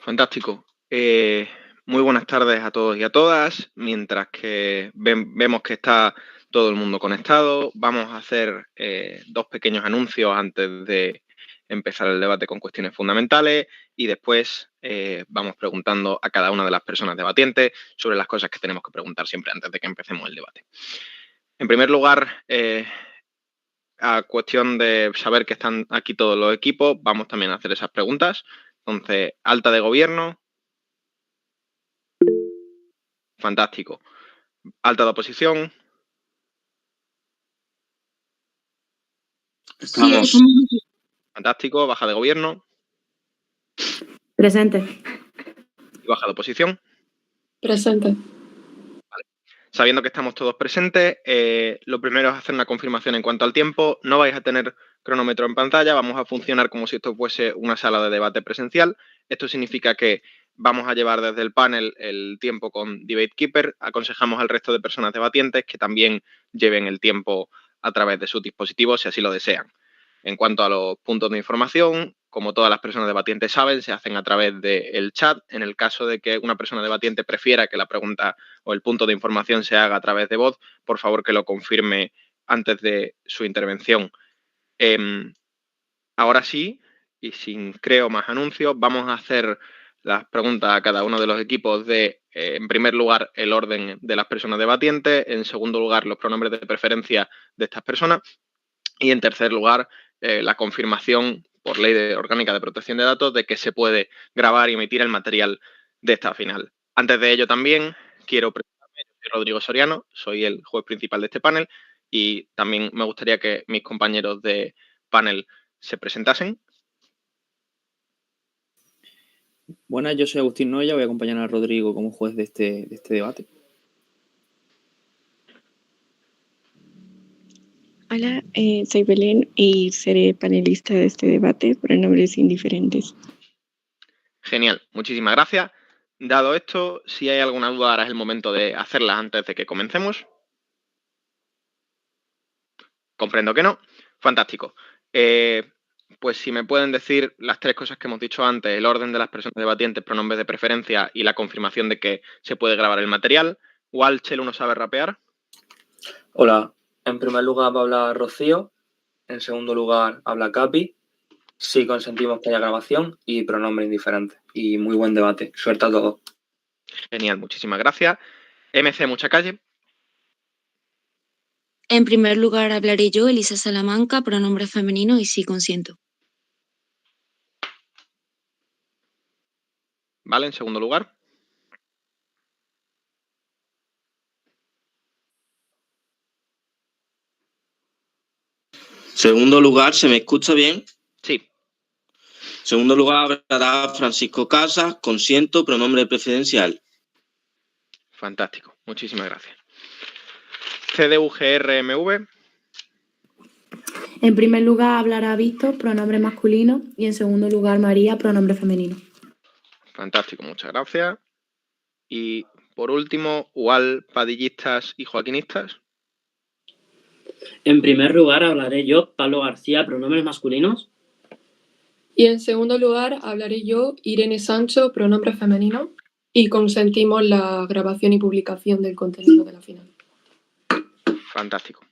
Fantástico. Muy buenas tardes a todos y a todas. Mientras que vemos que está todo el mundo conectado, vamos a hacer dos pequeños anuncios antes de empezar el debate con cuestiones fundamentales y después vamos preguntando a cada una de las personas debatientes sobre las cosas que tenemos que preguntar siempre antes de que empecemos el debate. En primer lugar, a cuestión de saber que están aquí todos los equipos, vamos también a hacer esas preguntas. Entonces, alta de gobierno. Fantástico. Alta de oposición. Estamos. Fantástico. Baja de gobierno. Presente. Y baja de oposición. Presente. Vale. Sabiendo que estamos todos presentes, lo primero es hacer una confirmación en cuanto al tiempo. No vais a tener cronómetro en pantalla, vamos a funcionar como si esto fuese una sala de debate presencial. Esto significa que vamos a llevar desde el panel el tiempo con Debate Keeper. Aconsejamos al resto de personas debatientes que también lleven el tiempo a través de sus dispositivos si así lo desean. En cuanto a los puntos de información, como todas las personas debatientes saben, se hacen a través del chat. En el caso de que una persona debatiente prefiera que la pregunta o el punto de información se haga a través de voz, por favor que lo confirme antes de su intervención. Ahora sí, y sin creo más anuncios, vamos a hacer las preguntas a cada uno de los equipos de, en primer lugar, el orden de las personas debatientes, en segundo lugar, los pronombres de preferencia de estas personas y, en tercer lugar, la confirmación por ley orgánica de protección de datos de que se puede grabar y emitir el material de esta final. Antes de ello también quiero presentarme, yo soy Rodrigo Soriano, soy el juez principal de este panel y también me gustaría que mis compañeros de panel se presentasen. Buenas, yo soy Agustín Noya, voy a acompañar a Rodrigo como juez de este debate. Hola, soy Belén y seré panelista de este debate por nombres indiferentes. Genial, muchísimas gracias. Dado esto, si hay alguna duda, ahora es el momento de hacerla antes de que comencemos. Comprendo que no. Fantástico. Pues si me pueden decir las tres cosas que hemos dicho antes, el orden de las personas debatientes, pronombres de preferencia y la confirmación de que se puede grabar el material. ¿Walchel uno sabe rapear? Hola, en primer lugar va a hablar Rocío, en segundo lugar habla Capi, sí consentimos que haya grabación y pronombre indiferente. Y muy buen debate, suerte a todos. Genial, muchísimas gracias. MC Mucha Calle. En primer lugar hablaré yo, Elisa Salamanca, pronombre femenino y sí consiento. Vale, en segundo lugar. Segundo lugar, ¿se me escucha bien? Sí. Segundo lugar hablará Francisco Casas, consiento, pronombre preferencial. Fantástico, muchísimas gracias. CDUGRMV. En primer lugar hablará Víctor, pronombre masculino, y en segundo lugar María, pronombre femenino. Fantástico, muchas gracias. Y por último, UAL, padillistas y joaquinistas. En primer lugar hablaré yo, Pablo García, pronombres masculinos. Y en segundo lugar hablaré yo, Irene Sancho, pronombre femenino, y consentimos la grabación y publicación del contenido de la final. Fantástico.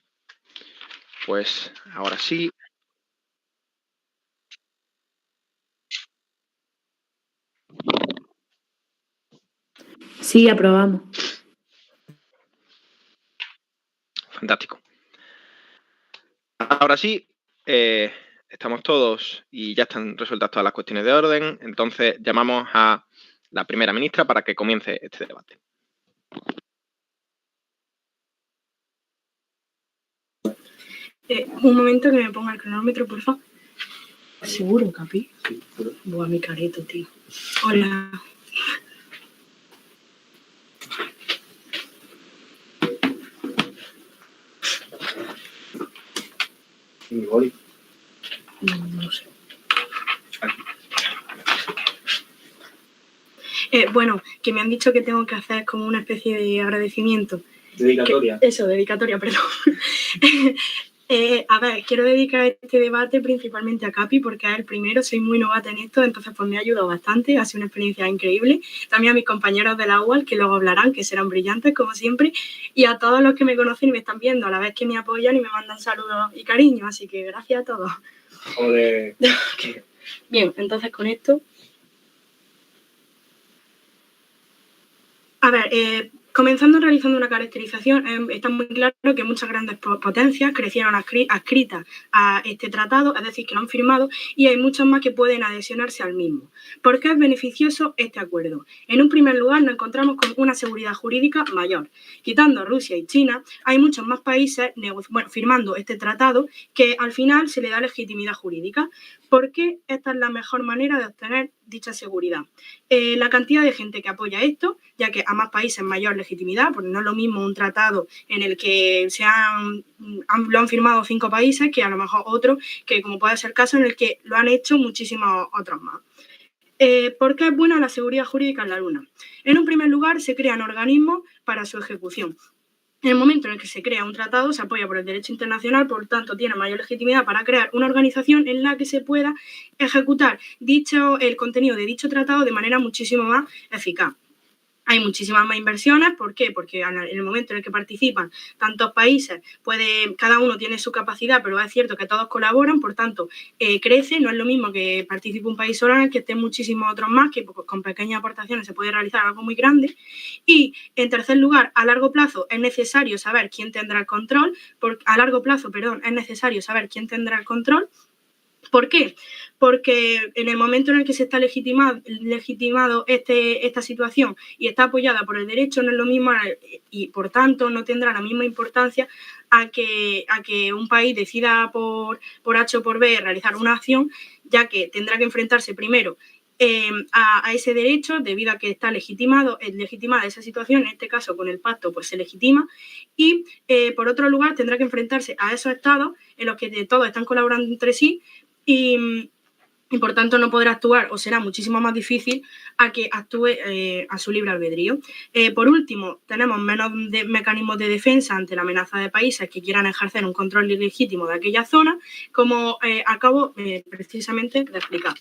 Pues ahora sí. Sí, aprobamos. Fantástico. Ahora sí, estamos todos y ya están resueltas todas las cuestiones de orden. Entonces llamamos a la primera ministra para que comience este debate. Un momento que me ponga el cronómetro, por favor. ¿Seguro, Capi? Sí, seguro. Buah, mi careto, tío. Hola. ¿Mi boli? No sé. Bueno, que me han dicho que tengo que hacer como una especie de agradecimiento. Dedicatoria. Dedicatoria, perdón. A ver, quiero dedicar este debate principalmente a Capi porque es el primero, soy muy novata en esto, entonces pues me ha ayudado bastante, ha sido una experiencia increíble. También a mis compañeros de la UAL, que luego hablarán, que serán brillantes como siempre, y a todos los que me conocen y me están viendo, a la vez que me apoyan y me mandan saludos y cariño, así que gracias a todos. Joder. Bien, entonces con esto... A ver, comenzando realizando una caracterización, está muy claro que muchas grandes potencias crecieron adscritas a este tratado, es decir, que lo han firmado, y hay muchas más que pueden adhesionarse al mismo. ¿Por qué es beneficioso este acuerdo? En un primer lugar, nos encontramos con una seguridad jurídica mayor. Quitando Rusia y China, hay muchos más países firmando este tratado que al final se le da legitimidad jurídica. ¿Por qué esta es la mejor manera de obtener dicha seguridad? La cantidad de gente que apoya esto, ya que a más países mayor legitimidad, porque no es lo mismo un tratado en el que lo han firmado 5 países que a lo mejor otro, que como puede ser el caso en el que lo han hecho muchísimos otros más. ¿Por qué es buena la seguridad jurídica en la Luna? En un primer lugar, se crean organismos para su ejecución. En el momento en el que se crea un tratado, se apoya por el derecho internacional, por tanto, tiene mayor legitimidad para crear una organización en la que se pueda ejecutar el contenido de dicho tratado de manera muchísimo más eficaz. Hay muchísimas más inversiones, ¿por qué? Porque en el momento en el que participan tantos países, cada uno tiene su capacidad, pero es cierto que todos colaboran, por tanto, crece, no es lo mismo que participe un país solo en el que estén muchísimos otros más, que con pequeñas aportaciones se puede realizar algo muy grande. Y, en tercer lugar, a largo plazo es necesario saber quién tendrá el control, es necesario saber quién tendrá el control. ¿Por qué? Porque en el momento en el que se está legitimado esta situación y está apoyada por el derecho, no es lo mismo y por tanto no tendrá la misma importancia a que un país decida por H o por B realizar una acción, ya que tendrá que enfrentarse primero a ese derecho debido a que está legitimada esa situación, en este caso con el pacto pues se legitima, y por otro lugar tendrá que enfrentarse a esos estados en los que todos están colaborando entre sí y por tanto no podrá actuar o será muchísimo más difícil a que actúe a su libre albedrío. Por último, tenemos menos mecanismos de defensa ante la amenaza de países que quieran ejercer un control ilegítimo de aquella zona, como acabo precisamente de explicar.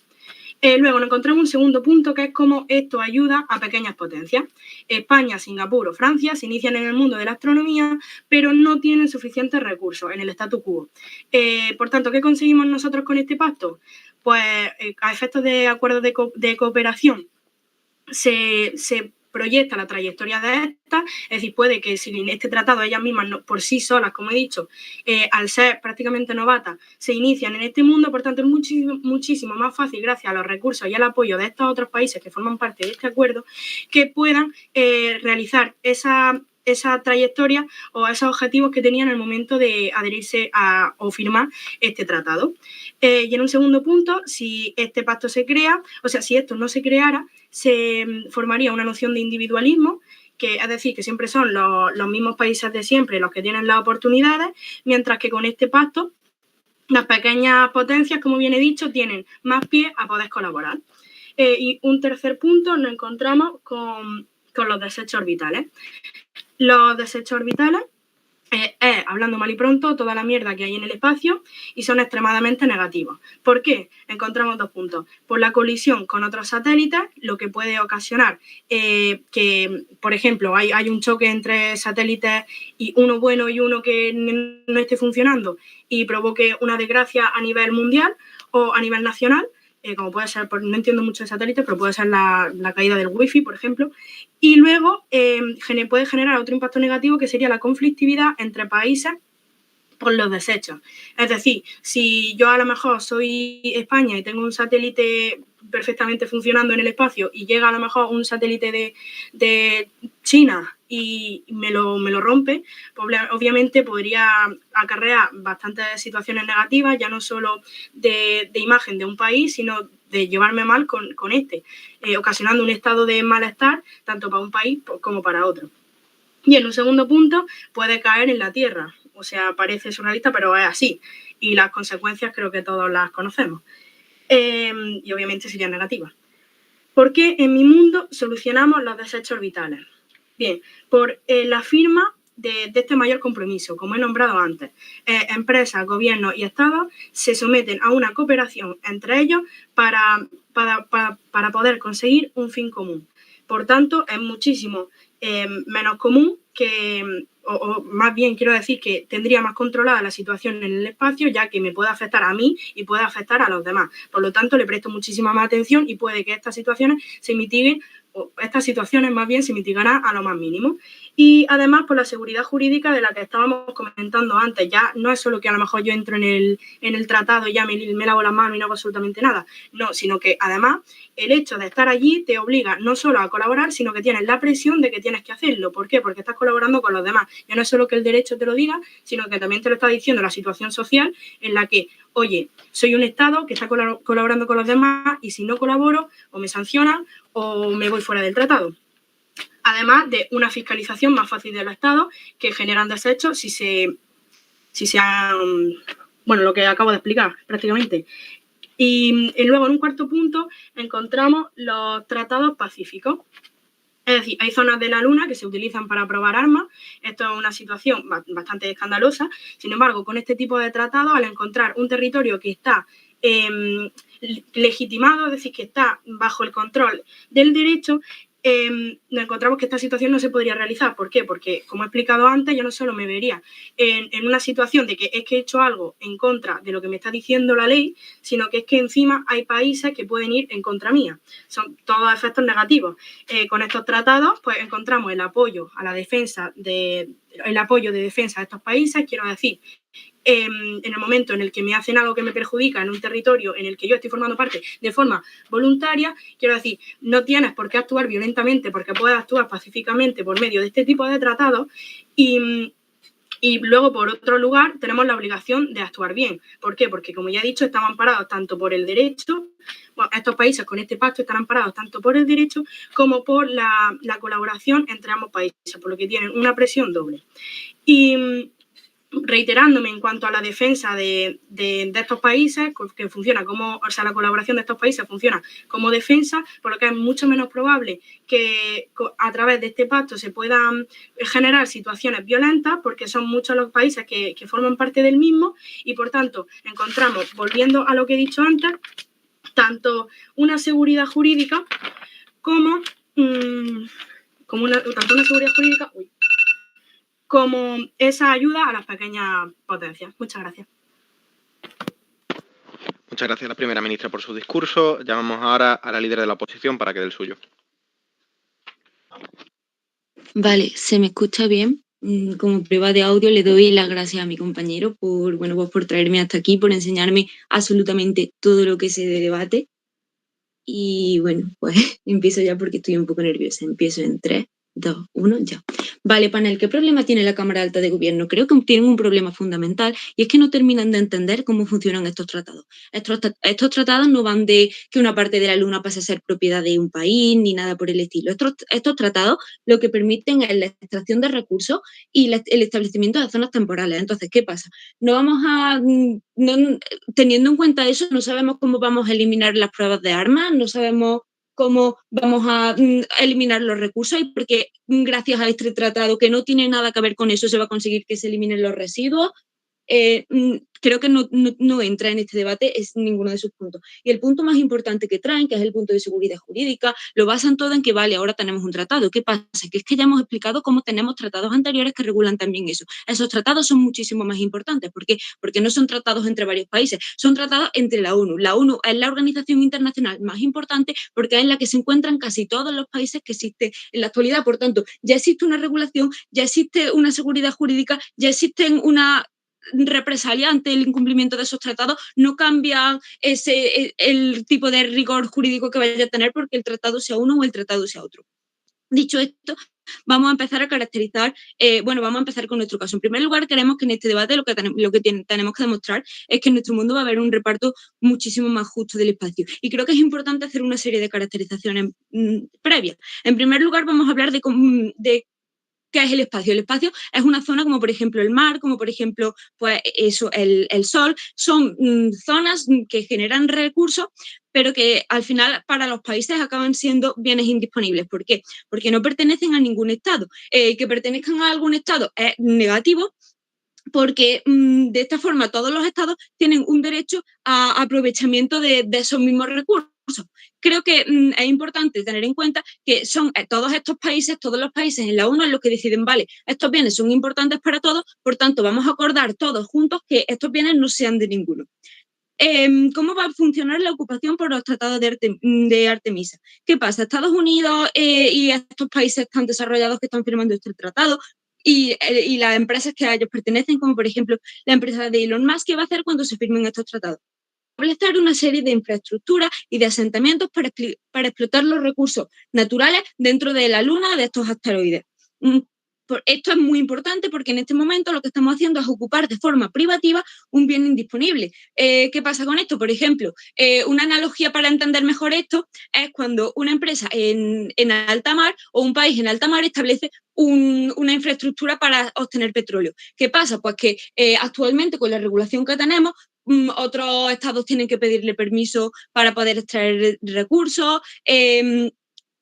Luego nos encontramos un segundo punto, que es cómo esto ayuda a pequeñas potencias. España, Singapur o Francia se inician en el mundo de la astronomía, pero no tienen suficientes recursos en el statu quo. Por tanto, ¿qué conseguimos nosotros con este pacto? Pues a efectos de acuerdos de cooperación se proyecta la trayectoria de estas, es decir, puede que si en este tratado ellas mismas por sí solas, como he dicho, al ser prácticamente novatas, se inician en este mundo, por tanto es muchísimo más fácil, gracias a los recursos y al apoyo de estos otros países que forman parte de este acuerdo, que puedan realizar esa trayectoria o esos objetivos que tenían en el momento de adherirse o firmar este tratado. Y en un segundo punto, si este pacto se crea, o sea, si esto no se creara, se formaría una noción de individualismo, que es decir, que siempre son los mismos países de siempre los que tienen las oportunidades, mientras que con este pacto las pequeñas potencias, como bien he dicho, tienen más pie a poder colaborar. Y un tercer punto nos encontramos con los desechos orbitales. Los desechos orbitales es, hablando mal y pronto, toda la mierda que hay en el espacio y son extremadamente negativos. ¿Por qué? Encontramos 2 puntos. Por la colisión con otros satélites, lo que puede ocasionar que, por ejemplo, hay un choque entre satélites y uno bueno y uno que no esté funcionando y provoque una desgracia a nivel mundial o a nivel nacional, como puede ser, no entiendo mucho de satélites, pero puede ser la caída del wifi, por ejemplo. Y luego puede generar otro impacto negativo, que sería la conflictividad entre países por los desechos. Es decir, si yo a lo mejor soy España y tengo un satélite perfectamente funcionando en el espacio y llega a lo mejor un satélite de China y me lo rompe, pues obviamente podría acarrear bastantes situaciones negativas, ya no solo de imagen de un país, sino de llevarme mal con ocasionando un estado de malestar tanto para un país como para otro. Y en un segundo punto puede caer en la Tierra. O sea, parece surrealista, pero es así. Y las consecuencias creo que todos las conocemos. Y obviamente serían negativas. ¿Por qué en mi mundo solucionamos los desechos orbitales? Bien, por la firma de este mayor compromiso, como he nombrado antes. Empresas, gobiernos y estados se someten a una cooperación entre ellos para poder conseguir un fin común. Por tanto, es muchísimo menos común que, o más bien quiero decir que tendría más controlada la situación en el espacio, ya que me puede afectar a mí y puede afectar a los demás. Por lo tanto, le presto muchísima más atención y puede que estas situaciones se mitiguen, o estas situaciones más bien se mitigarán a lo más mínimo. Y además, por la seguridad jurídica de la que estábamos comentando antes, ya no es solo que a lo mejor yo entro en el tratado y ya me lavo las manos y no hago absolutamente nada, no, sino que además el hecho de estar allí te obliga no solo a colaborar, sino que tienes la presión de que tienes que hacerlo. ¿Por qué? Porque estás colaborando con los demás. Ya no es solo que el derecho te lo diga, sino que también te lo está diciendo la situación social en la que, oye, soy un Estado que está colaborando con los demás y si no colaboro, o me sancionan o me voy fuera del tratado. Además de una fiscalización más fácil de los Estados que generan desechos si se han, bueno, lo que acabo de explicar prácticamente. Y luego en un cuarto punto encontramos los tratados pacíficos. Es decir, hay zonas de la Luna que se utilizan para probar armas. Esto es una situación bastante escandalosa. Sin embargo, con este tipo de tratados, al encontrar un territorio que está legitimado, es decir, que está bajo el control del derecho, nos encontramos que esta situación no se podría realizar. ¿Por qué? Porque, como he explicado antes, yo no solo me vería en una situación de que es que he hecho algo en contra de lo que me está diciendo la ley, sino que es que encima hay países que pueden ir en contra mía. Son todos efectos negativos. Con estos tratados, pues encontramos el apoyo a la defensa de defensa de estos países, quiero decir, en el momento en el que me hacen algo que me perjudica en un territorio en el que yo estoy formando parte de forma voluntaria, quiero decir, no tienes por qué actuar violentamente porque puedes actuar pacíficamente por medio de este tipo de tratados y luego, por otro lugar, tenemos la obligación de actuar bien. ¿Por qué? Porque, como ya he dicho, estamos amparados tanto por el derecho, bueno, estos países con este pacto están amparados tanto por el derecho como por la colaboración entre ambos países, por lo que tienen una presión doble. Y reiterándome en cuanto a la defensa de estos países, que funciona como, o sea, la colaboración de estos países funciona como defensa, por lo que es mucho menos probable que a través de este pacto se puedan generar situaciones violentas, porque son muchos los países que forman parte del mismo y, por tanto, encontramos, volviendo a lo que he dicho antes, tanto una seguridad jurídica como esa ayuda a las pequeñas potencias. Muchas gracias. Muchas gracias a la primera ministra por su discurso. Llamamos ahora a la líder de la oposición para que dé el suyo. Vale, ¿se me escucha bien? Como prueba de audio le doy las gracias a mi compañero por traerme hasta aquí, por enseñarme absolutamente todo lo que sé de debate. Y bueno, pues empiezo ya porque estoy un poco nerviosa. Empiezo en 3, 2, 1, ya. Vale, panel, ¿qué problema tiene la Cámara Alta de Gobierno? Creo que tienen un problema fundamental y es que no terminan de entender cómo funcionan estos tratados. Estos tratados no van de que una parte de la Luna pase a ser propiedad de un país ni nada por el estilo. Estos tratados lo que permiten es la extracción de recursos y el establecimiento de zonas temporales. Entonces, ¿qué pasa? Teniendo en cuenta eso, no sabemos cómo vamos a eliminar las pruebas de armas, no sabemos cómo vamos a eliminar los recursos y porque gracias a este tratado que no tiene nada que ver con eso se va a conseguir que se eliminen los residuos. Creo que no entra en este debate es ninguno de sus puntos. Y el punto más importante que traen, que es el punto de seguridad jurídica, lo basan todo en que vale, ahora tenemos un tratado. ¿Qué pasa? Que es que ya hemos explicado cómo tenemos tratados anteriores que regulan también eso. Esos tratados son muchísimo más importantes. ¿Por qué? Porque no son tratados entre varios países, son tratados entre la ONU. La ONU es la organización internacional más importante porque es en la que se encuentran casi todos los países que existen en la actualidad. Por tanto, ya existe una regulación, ya existe una seguridad jurídica, ya existen una represalia ante el incumplimiento de esos tratados, no cambia el tipo de rigor jurídico que vaya a tener porque el tratado sea uno o el tratado sea otro. Dicho esto, vamos a empezar a caracterizar, vamos a empezar con nuestro caso. En primer lugar, queremos que en este debate lo que tenemos que demostrar es que en nuestro mundo va a haber un reparto muchísimo más justo del espacio. Y creo que es importante hacer una serie de caracterizaciones previas. En primer lugar, vamos a hablar de ¿qué es el espacio? El espacio es una zona como por ejemplo el mar, como por ejemplo pues eso, el sol, son zonas que generan recursos, pero que al final para los países acaban siendo bienes indisponibles. ¿Por qué? Porque no pertenecen a ningún Estado. Que pertenezcan a algún Estado es negativo, porque de esta forma todos los estados tienen un derecho a aprovechamiento de esos mismos recursos. Creo que es importante tener en cuenta que son todos los países en la ONU los que deciden, vale, estos bienes son importantes para todos, por tanto vamos a acordar todos juntos que estos bienes no sean de ninguno. ¿Cómo va a funcionar la ocupación por los tratados de Artemisa? ¿Qué pasa? Estados Unidos y estos países tan desarrollados que están firmando este tratado y las empresas que a ellos pertenecen, como por ejemplo la empresa de Elon Musk, ¿qué va a hacer cuando se firmen estos tratados? Establecer una serie de infraestructuras y de asentamientos para explotar los recursos naturales dentro de la Luna de estos asteroides. Esto es muy importante porque en este momento lo que estamos haciendo es ocupar de forma privativa un bien indisponible. ¿Qué pasa con esto? Por ejemplo, una analogía para entender mejor esto es cuando una empresa en alta mar o un país en alta mar establece una infraestructura para obtener petróleo. ¿Qué pasa? Pues que actualmente con la regulación que tenemos, otros estados tienen que pedirle permiso para poder extraer recursos,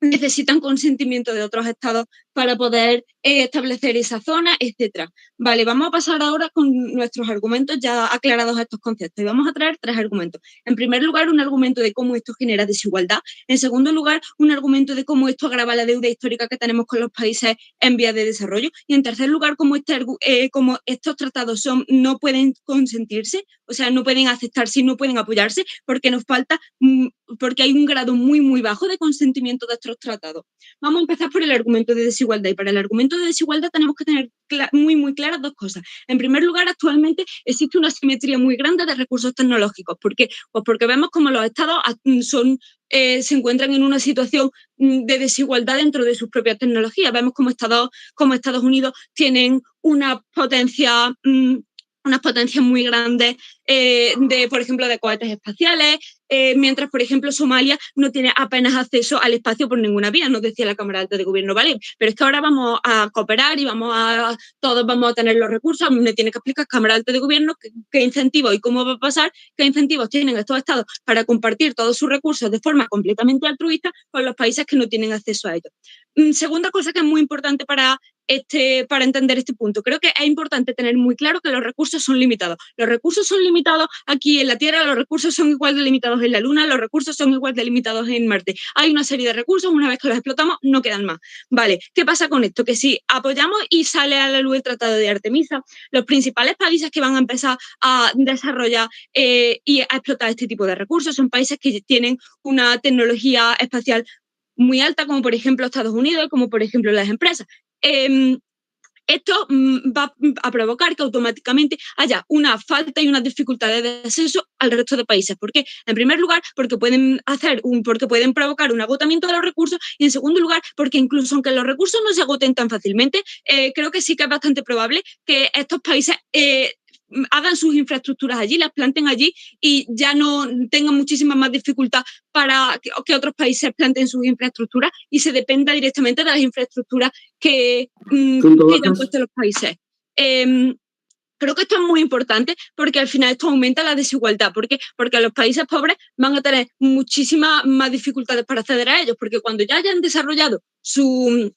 necesitan consentimiento de otros estados para poder establecer esa zona, etcétera. Vale, vamos a pasar ahora con nuestros argumentos ya aclarados a estos conceptos y vamos a traer 3 argumentos. En primer lugar, un argumento de cómo esto genera desigualdad. En segundo lugar, un argumento de cómo esto agrava la deuda histórica que tenemos con los países en vías de desarrollo. Y en tercer lugar, cómo estos tratados no pueden consentirse, o sea, no pueden aceptarse y no pueden apoyarse porque nos falta, porque hay un grado muy, muy bajo de consentimiento de estos tratados. Vamos a empezar por el argumento de desigualdad. Y para el argumento de desigualdad tenemos que tener muy, muy claras 2 cosas. En primer lugar, actualmente existe una asimetría muy grande de recursos tecnológicos. ¿Por qué? Pues porque vemos como los estados se encuentran en una situación de desigualdad dentro de sus propias tecnologías. Vemos como Estados Unidos tienen unas potencias muy grandes por ejemplo, de cohetes espaciales, mientras, por ejemplo, Somalia no tiene apenas acceso al espacio por ninguna vía, nos decía la Cámara Alta de Gobierno, ¿vale? Pero es que ahora vamos a cooperar y todos vamos a tener los recursos. Me tiene que explicar Cámara Alta de Gobierno qué incentivos y cómo va a pasar, qué incentivos tienen estos estados para compartir todos sus recursos de forma completamente altruista con los países que no tienen acceso a ellos. Segunda cosa que es muy importante para entender este punto. Creo que es importante tener muy claro que los recursos son limitados. Los recursos son limitados aquí en la Tierra, los recursos son igual de limitados en la Luna, los recursos son igual de limitados en Marte. Hay una serie de recursos, una vez que los explotamos, no quedan más. Vale, ¿qué pasa con esto? Que si apoyamos y sale a la luz el Tratado de Artemisa, los principales países que van a empezar a desarrollar y a explotar este tipo de recursos son países que tienen una tecnología espacial muy alta, como por ejemplo Estados Unidos, como por ejemplo las empresas. Esto va a provocar que automáticamente haya una falta y unas dificultades de acceso al resto de países. ¿Por qué? En primer lugar, porque pueden provocar un agotamiento de los recursos y en segundo lugar, porque incluso aunque los recursos no se agoten tan fácilmente, creo que sí que es bastante probable que estos países hagan sus infraestructuras allí, las planten allí y ya no tengan muchísima más dificultad para que otros países planten sus infraestructuras y se dependa directamente de las infraestructuras que hayan puesto los países. Creo que esto es muy importante porque al final esto aumenta la desigualdad. ¿Por qué? Porque los países pobres van a tener muchísimas más dificultades para acceder a ellos, porque cuando ya hayan desarrollado su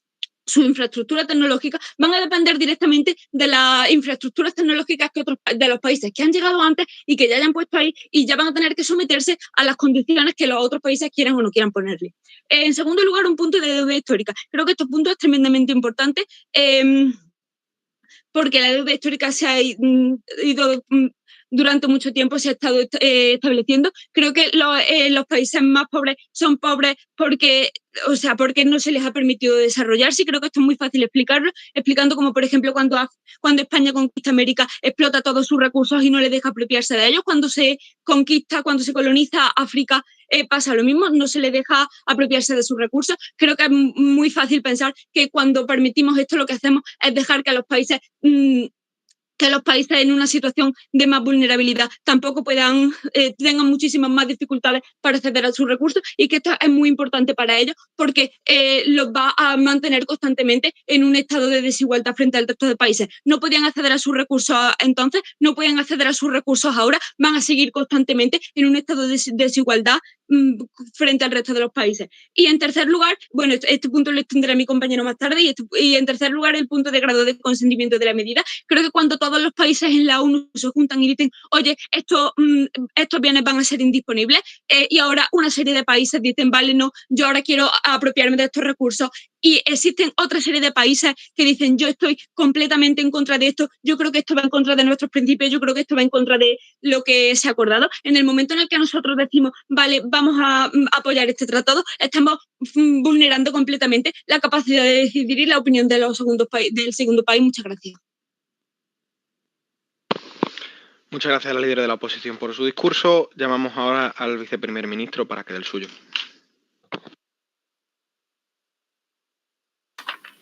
infraestructura tecnológica, van a depender directamente de las infraestructuras tecnológicas de los países que han llegado antes y que ya hayan puesto ahí y ya van a tener que someterse a las condiciones que los otros países quieran o no quieran ponerle. En segundo lugar, un punto de deuda histórica. Creo que este punto es tremendamente importante porque la deuda histórica se ha ido durante mucho tiempo, se ha estado estableciendo. Creo que los países más pobres son pobres porque no se les ha permitido desarrollarse, y creo que esto es muy fácil explicarlo, explicando como, por ejemplo, cuando España conquista América, explota todos sus recursos y no les deja apropiarse de ellos. Cuando se coloniza África, pasa lo mismo, no se les deja apropiarse de sus recursos. Creo que es muy fácil pensar que cuando permitimos esto, lo que hacemos es dejar que a los países que los países en una situación de más vulnerabilidad tampoco tengan muchísimas más dificultades para acceder a sus recursos, y que esto es muy importante para ellos porque los va a mantener constantemente en un estado de desigualdad frente al resto de países. No podían acceder a sus recursos entonces, no pueden acceder a sus recursos ahora, van a seguir constantemente en un estado de desigualdad frente al resto de los países. Y en tercer lugar, bueno, este punto lo extenderá mi compañero más tarde, y en tercer lugar el punto de grado de consentimiento de la medida. Creo que cuando todos los países en la ONU se juntan y dicen, oye, estos bienes van a ser indisponibles, y ahora una serie de países dicen, vale, no, yo ahora quiero apropiarme de estos recursos, y existen otra serie de países que dicen, yo estoy completamente en contra de esto, yo creo que esto va en contra de nuestros principios, yo creo que esto va en contra de lo que se ha acordado. En el momento en el que nosotros decimos, vale, vamos a apoyar este tratado, estamos vulnerando completamente la capacidad de decidir y la opinión del segundo país. Muchas gracias. Muchas gracias a la líder de la oposición por su discurso. Llamamos ahora al viceprimer ministro para que dé el suyo.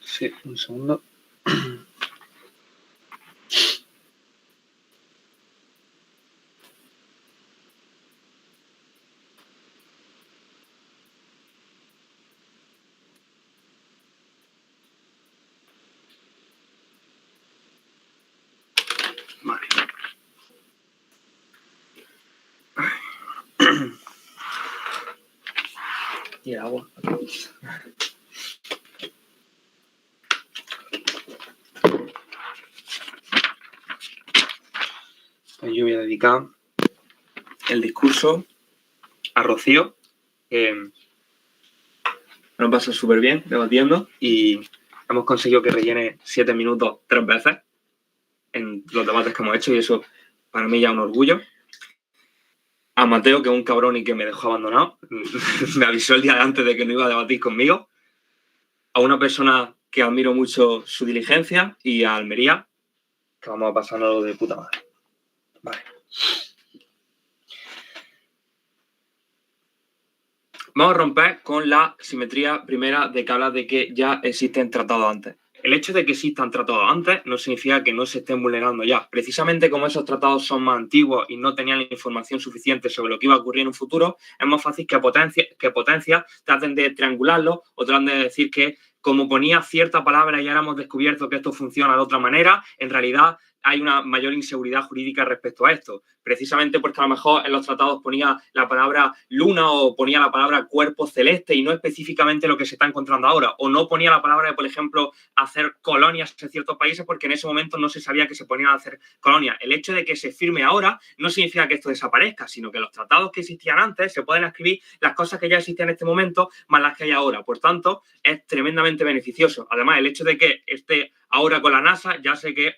Sí, un segundo. Vale. Y el agua. Pues yo voy a dedicar el discurso a Rocío, que nos pasa súper bien debatiendo y hemos conseguido que rellene 7 minutos 3 veces en los debates que hemos hecho, y eso para mí ya es un orgullo. A Mateo, que es un cabrón y que me dejó abandonado, me avisó el día de antes de que no iba a debatir conmigo. A una persona que admiro mucho su diligencia, y a Almería, que vamos a pasarnos de puta madre. Vale. Vamos a romper con la simetría primera de que habla de que ya existen tratados antes. El hecho de que existan tratados antes no significa que no se estén vulnerando ya. Precisamente como esos tratados son más antiguos y no tenían la información suficiente sobre lo que iba a ocurrir en un futuro, es más fácil que potencias traten de triangularlo o traten de decir que, como ponía cierta palabra y ya hemos descubierto que esto funciona de otra manera, en realidad hay una mayor inseguridad jurídica respecto a esto. Precisamente porque a lo mejor en los tratados ponía la palabra luna o ponía la palabra cuerpo celeste y no específicamente lo que se está encontrando ahora. O no ponía la palabra de, por ejemplo, hacer colonias en ciertos países porque en ese momento no se sabía que se ponían a hacer colonias. El hecho de que se firme ahora no significa que esto desaparezca, sino que los tratados que existían antes se pueden escribir las cosas que ya existían en este momento más las que hay ahora. Por tanto, es tremendamente beneficioso. Además, el hecho de que esté ahora con la NASA, ya sé que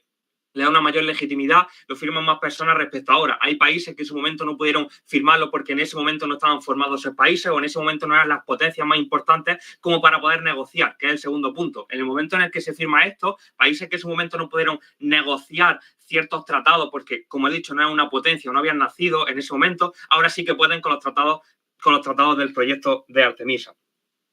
le da una mayor legitimidad, lo firman más personas respecto a ahora. Hay países que en su momento no pudieron firmarlo porque en ese momento no estaban formados esos países o en ese momento no eran las potencias más importantes como para poder negociar, que es el segundo punto. En el momento en el que se firma esto, países que en su momento no pudieron negociar ciertos tratados porque, como he dicho, no eran una potencia o no habían nacido en ese momento, ahora sí que pueden con los tratados del proyecto de Artemisa.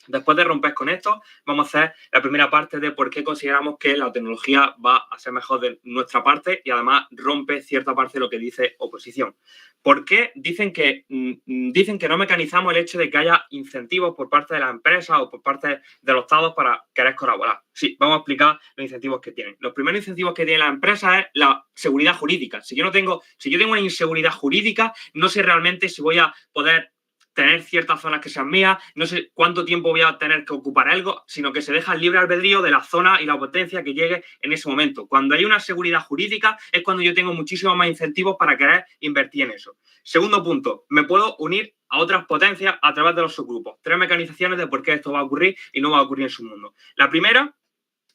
Después de romper con esto, vamos a hacer la primera parte de por qué consideramos que la tecnología va a ser mejor de nuestra parte y además rompe cierta parte de lo que dice oposición. ¿Por qué dicen que no mecanizamos el hecho de que haya incentivos por parte de la empresa o por parte de los estados para querer colaborar? Sí, vamos a explicar los incentivos que tienen. Los primeros incentivos que tiene la empresa es la seguridad jurídica. Si yo tengo una inseguridad jurídica, no sé realmente si voy a poder tener ciertas zonas que sean mías, no sé cuánto tiempo voy a tener que ocupar algo, sino que se deja el libre albedrío de la zona y la potencia que llegue en ese momento. Cuando hay una seguridad jurídica es cuando yo tengo muchísimos más incentivos para querer invertir en eso. Segundo punto, me puedo unir a otras potencias a través de los subgrupos. 3 mecanizaciones de por qué esto va a ocurrir y no va a ocurrir en su mundo. La primera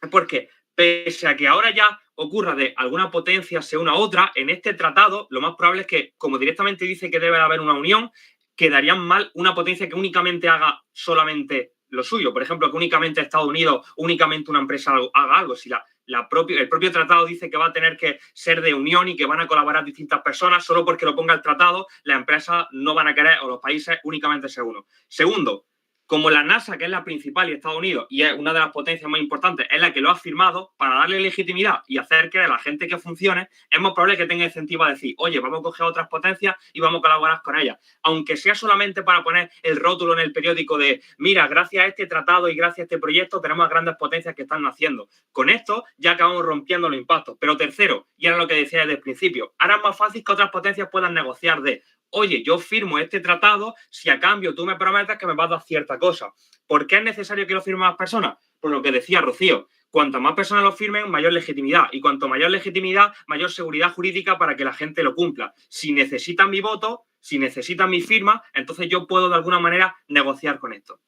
es porque, pese a que ahora ya ocurra de alguna potencia se una a otra, en este tratado lo más probable es que, como directamente dice que debe haber una unión, quedaría mal una potencia que únicamente haga solamente lo suyo. Por ejemplo, que únicamente Estados Unidos, únicamente una empresa haga algo. Si el propio tratado dice que va a tener que ser de unión y que van a colaborar distintas personas, solo porque lo ponga el tratado, las empresas no van a querer, o los países, únicamente ser uno. Segundo, Como la NASA, que es la principal, y Estados Unidos, y es una de las potencias más importantes, es la que lo ha firmado, para darle legitimidad y hacer que la gente que funcione, es más probable que tenga incentivo a decir, oye, vamos a coger otras potencias y vamos a colaborar con ellas. Aunque sea solamente para poner el rótulo en el periódico de, mira, gracias a este tratado y gracias a este proyecto tenemos a grandes potencias que están naciendo. Con esto ya acabamos rompiendo los impactos. Pero tercero, y era lo que decía desde el principio, ahora es más fácil que otras potencias puedan negociar de, oye, yo firmo este tratado si a cambio tú me prometes que me vas a dar cierta cosa. ¿Por qué es necesario que lo firmen las personas? Por lo que decía Rocío, cuanto más personas lo firmen, mayor legitimidad. Y cuanto mayor legitimidad, mayor seguridad jurídica para que la gente lo cumpla. Si necesitan mi voto, si necesitan mi firma, entonces yo puedo de alguna manera negociar con esto.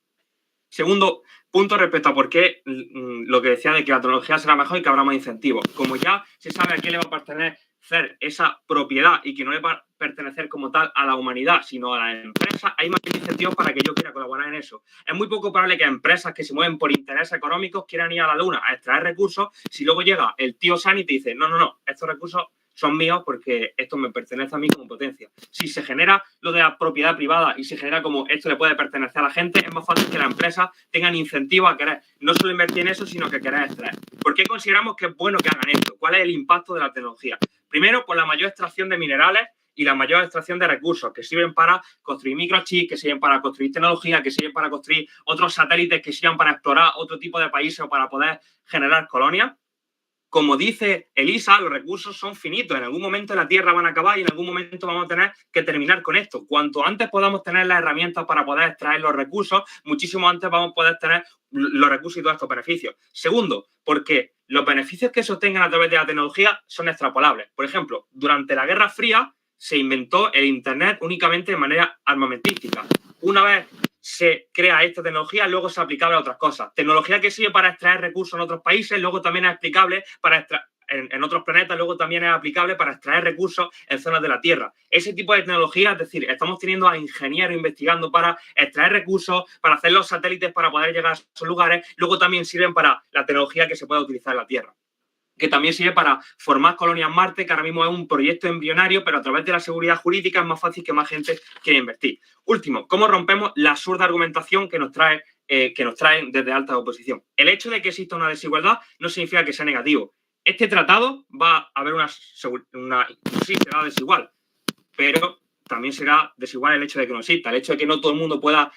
Segundo punto respecto a por qué lo que decía de que la tecnología será mejor y que habrá más incentivos. Como ya se sabe a quién le va a pertenecer esa propiedad y que no le va a pertenecer como tal a la humanidad, sino a la empresa, hay más incentivos para que yo quiera colaborar en eso. Es muy poco probable que empresas que se mueven por intereses económicos quieran ir a la luna a extraer recursos si luego llega el tío San y te dice, no, estos recursos son míos porque esto me pertenece a mí como potencia. Si se genera lo de la propiedad privada y se genera como esto le puede pertenecer a la gente, es más fácil que las empresas tengan incentivos a querer no solo invertir en eso, sino que querer extraer. ¿Por qué consideramos que es bueno que hagan esto? ¿Cuál es el impacto de la tecnología? Primero, por la mayor extracción de minerales y la mayor extracción de recursos que sirven para construir microchips, que sirven para construir tecnología, que sirven para construir otros satélites que sirvan para explorar otro tipo de países o para poder generar colonias. Como dice Elisa, los recursos son finitos. En algún momento la Tierra van a acabar y en algún momento vamos a tener que terminar con esto. Cuanto antes podamos tener las herramientas para poder extraer los recursos, muchísimo antes vamos a poder tener los recursos y todos estos beneficios. Segundo, porque los beneficios que se obtengan a través de la tecnología son extrapolables. Por ejemplo, durante la Guerra Fría se inventó el Internet únicamente de manera armamentística. Una vez se crea esta tecnología, luego es aplicable a otras cosas. Tecnología que sirve para extraer recursos en otros países, luego también es aplicable para en otros planetas, luego también es aplicable para extraer recursos en zonas de la Tierra. Ese tipo de tecnología, es decir, estamos teniendo a ingenieros investigando para extraer recursos, para hacer los satélites para poder llegar a esos lugares, luego también sirven para la tecnología que se puede utilizar en la Tierra, que también sirve para formar colonias en Marte, que ahora mismo es un proyecto embrionario, pero a través de la seguridad jurídica es más fácil que más gente quiera invertir. Último, ¿cómo rompemos la absurda argumentación que nos traen desde alta oposición? El hecho de que exista una desigualdad no significa que sea negativo. Este tratado va a haber sí, será desigual, pero también será desigual el hecho de que no exista. El hecho de que no todo el mundo pueda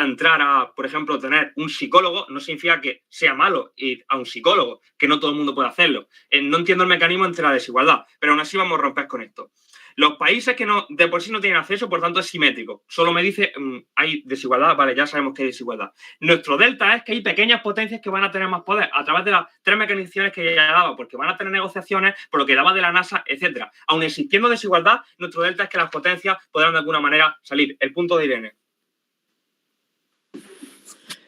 entrar a, por ejemplo, tener un psicólogo, no significa que sea malo ir a un psicólogo, que no todo el mundo puede hacerlo. No entiendo el mecanismo entre la desigualdad, pero aún así vamos a romper con esto. Los países que de por sí no tienen acceso, por tanto, es simétrico. Solo me dice, hay desigualdad, vale, ya sabemos que hay desigualdad. Nuestro delta es que hay pequeñas potencias que van a tener más poder a través de las 3 mecanizaciones que ya daba, porque van a tener negociaciones por lo que daba de la NASA, etcétera. Aun existiendo desigualdad, nuestro delta es que las potencias podrán de alguna manera salir. El punto de Irene.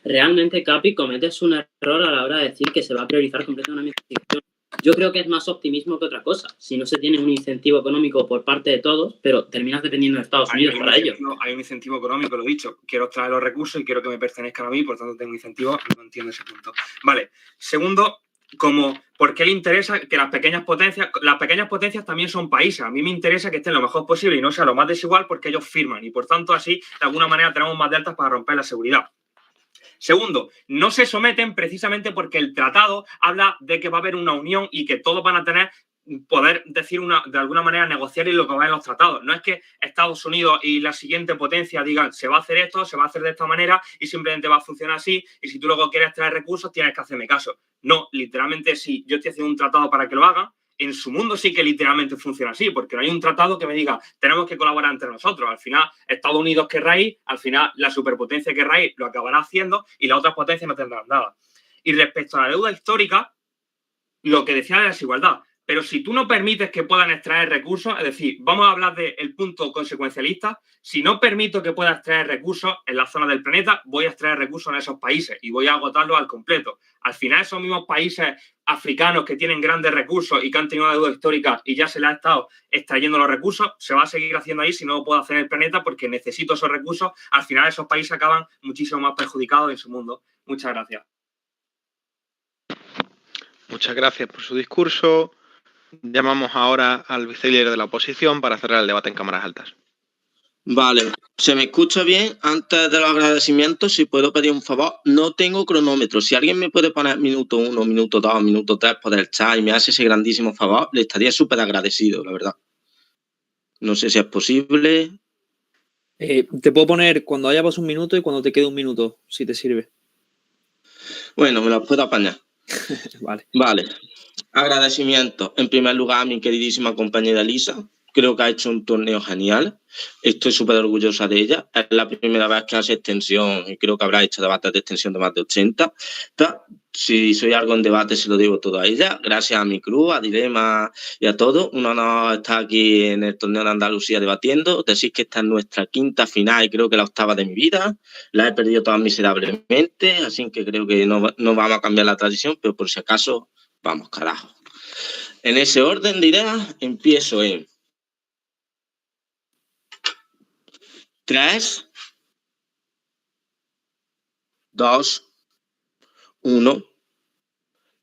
Realmente, Capi, cometes un error a la hora de decir que se va a priorizar completamente una investigación. Yo creo que es más optimismo que otra cosa. Si no se tiene un incentivo económico por parte de todos, pero terminas dependiendo de Estados Unidos para ello. Hay un incentivo económico, lo he dicho. Quiero extraer los recursos y quiero que me pertenezcan a mí, por tanto tengo incentivo. No entiendo ese punto. Vale. Segundo, ¿por qué le interesa que las pequeñas potencias también son países? A mí me interesa que estén lo mejor posible y no sea lo más desigual porque ellos firman y por tanto así de alguna manera tenemos más deltas para romper la seguridad. Segundo, no se someten precisamente porque el tratado habla de que va a haber una unión y que todos van a poder decir de alguna manera negociar y lo que va en los tratados. No es que Estados Unidos y la siguiente potencia digan se va a hacer esto, se va a hacer de esta manera y simplemente va a funcionar así y si tú luego quieres traer recursos tienes que hacerme caso. No, literalmente si yo estoy haciendo un tratado para que lo hagan, en su mundo sí que literalmente funciona así, porque no hay un tratado que me diga tenemos que colaborar entre nosotros. Al final, Estados Unidos querrá ir, al final la superpotencia querrá ir, lo acabará haciendo y las otras potencias no tendrán nada. Y respecto a la deuda histórica, lo que decía de la desigualdad, pero si tú no permites que puedan extraer recursos, es decir, vamos a hablar del punto consecuencialista, si no permito que puedan extraer recursos en la zona del planeta, voy a extraer recursos en esos países y voy a agotarlos al completo. Al final, esos mismos países africanos que tienen grandes recursos y que han tenido una deuda histórica y ya se les ha estado extrayendo los recursos, se va a seguir haciendo ahí si no lo puedo hacer en el planeta porque necesito esos recursos. Al final, esos países acaban muchísimo más perjudicados en su mundo. Muchas gracias. Muchas gracias por su discurso. Llamamos ahora al vicelíder de la oposición para cerrar el debate en cámaras altas. Vale, ¿se me escucha bien? Antes de los agradecimientos, si puedo pedir un favor, no tengo cronómetro. Si alguien me puede poner minuto 1, minuto 2, minuto 3 por el chat y me hace ese grandísimo favor, le estaría súper agradecido, la verdad. No sé si es posible. Te puedo poner cuando haya pasado un minuto y cuando te quede un minuto, si te sirve. Bueno, me lo puedo apañar. Vale. Agradecimiento. En primer lugar, a mi queridísima compañera Elisa. Creo que ha hecho un torneo genial. Estoy súper orgullosa de ella. Es la primera vez que hace extensión y creo que habrá hecho debates de extensión de más de 80. Si soy algo en debate, se lo digo todo a ella. Gracias a mi club, a Dilema y a todos. Un honor estar aquí en el torneo de Andalucía debatiendo. Decís que esta es nuestra quinta final y creo que la octava de mi vida. La he perdido todas miserablemente, así que creo que no vamos a cambiar la tradición, pero por si acaso, vamos, carajo. En ese orden de ideas, empiezo en 3, 2, 1.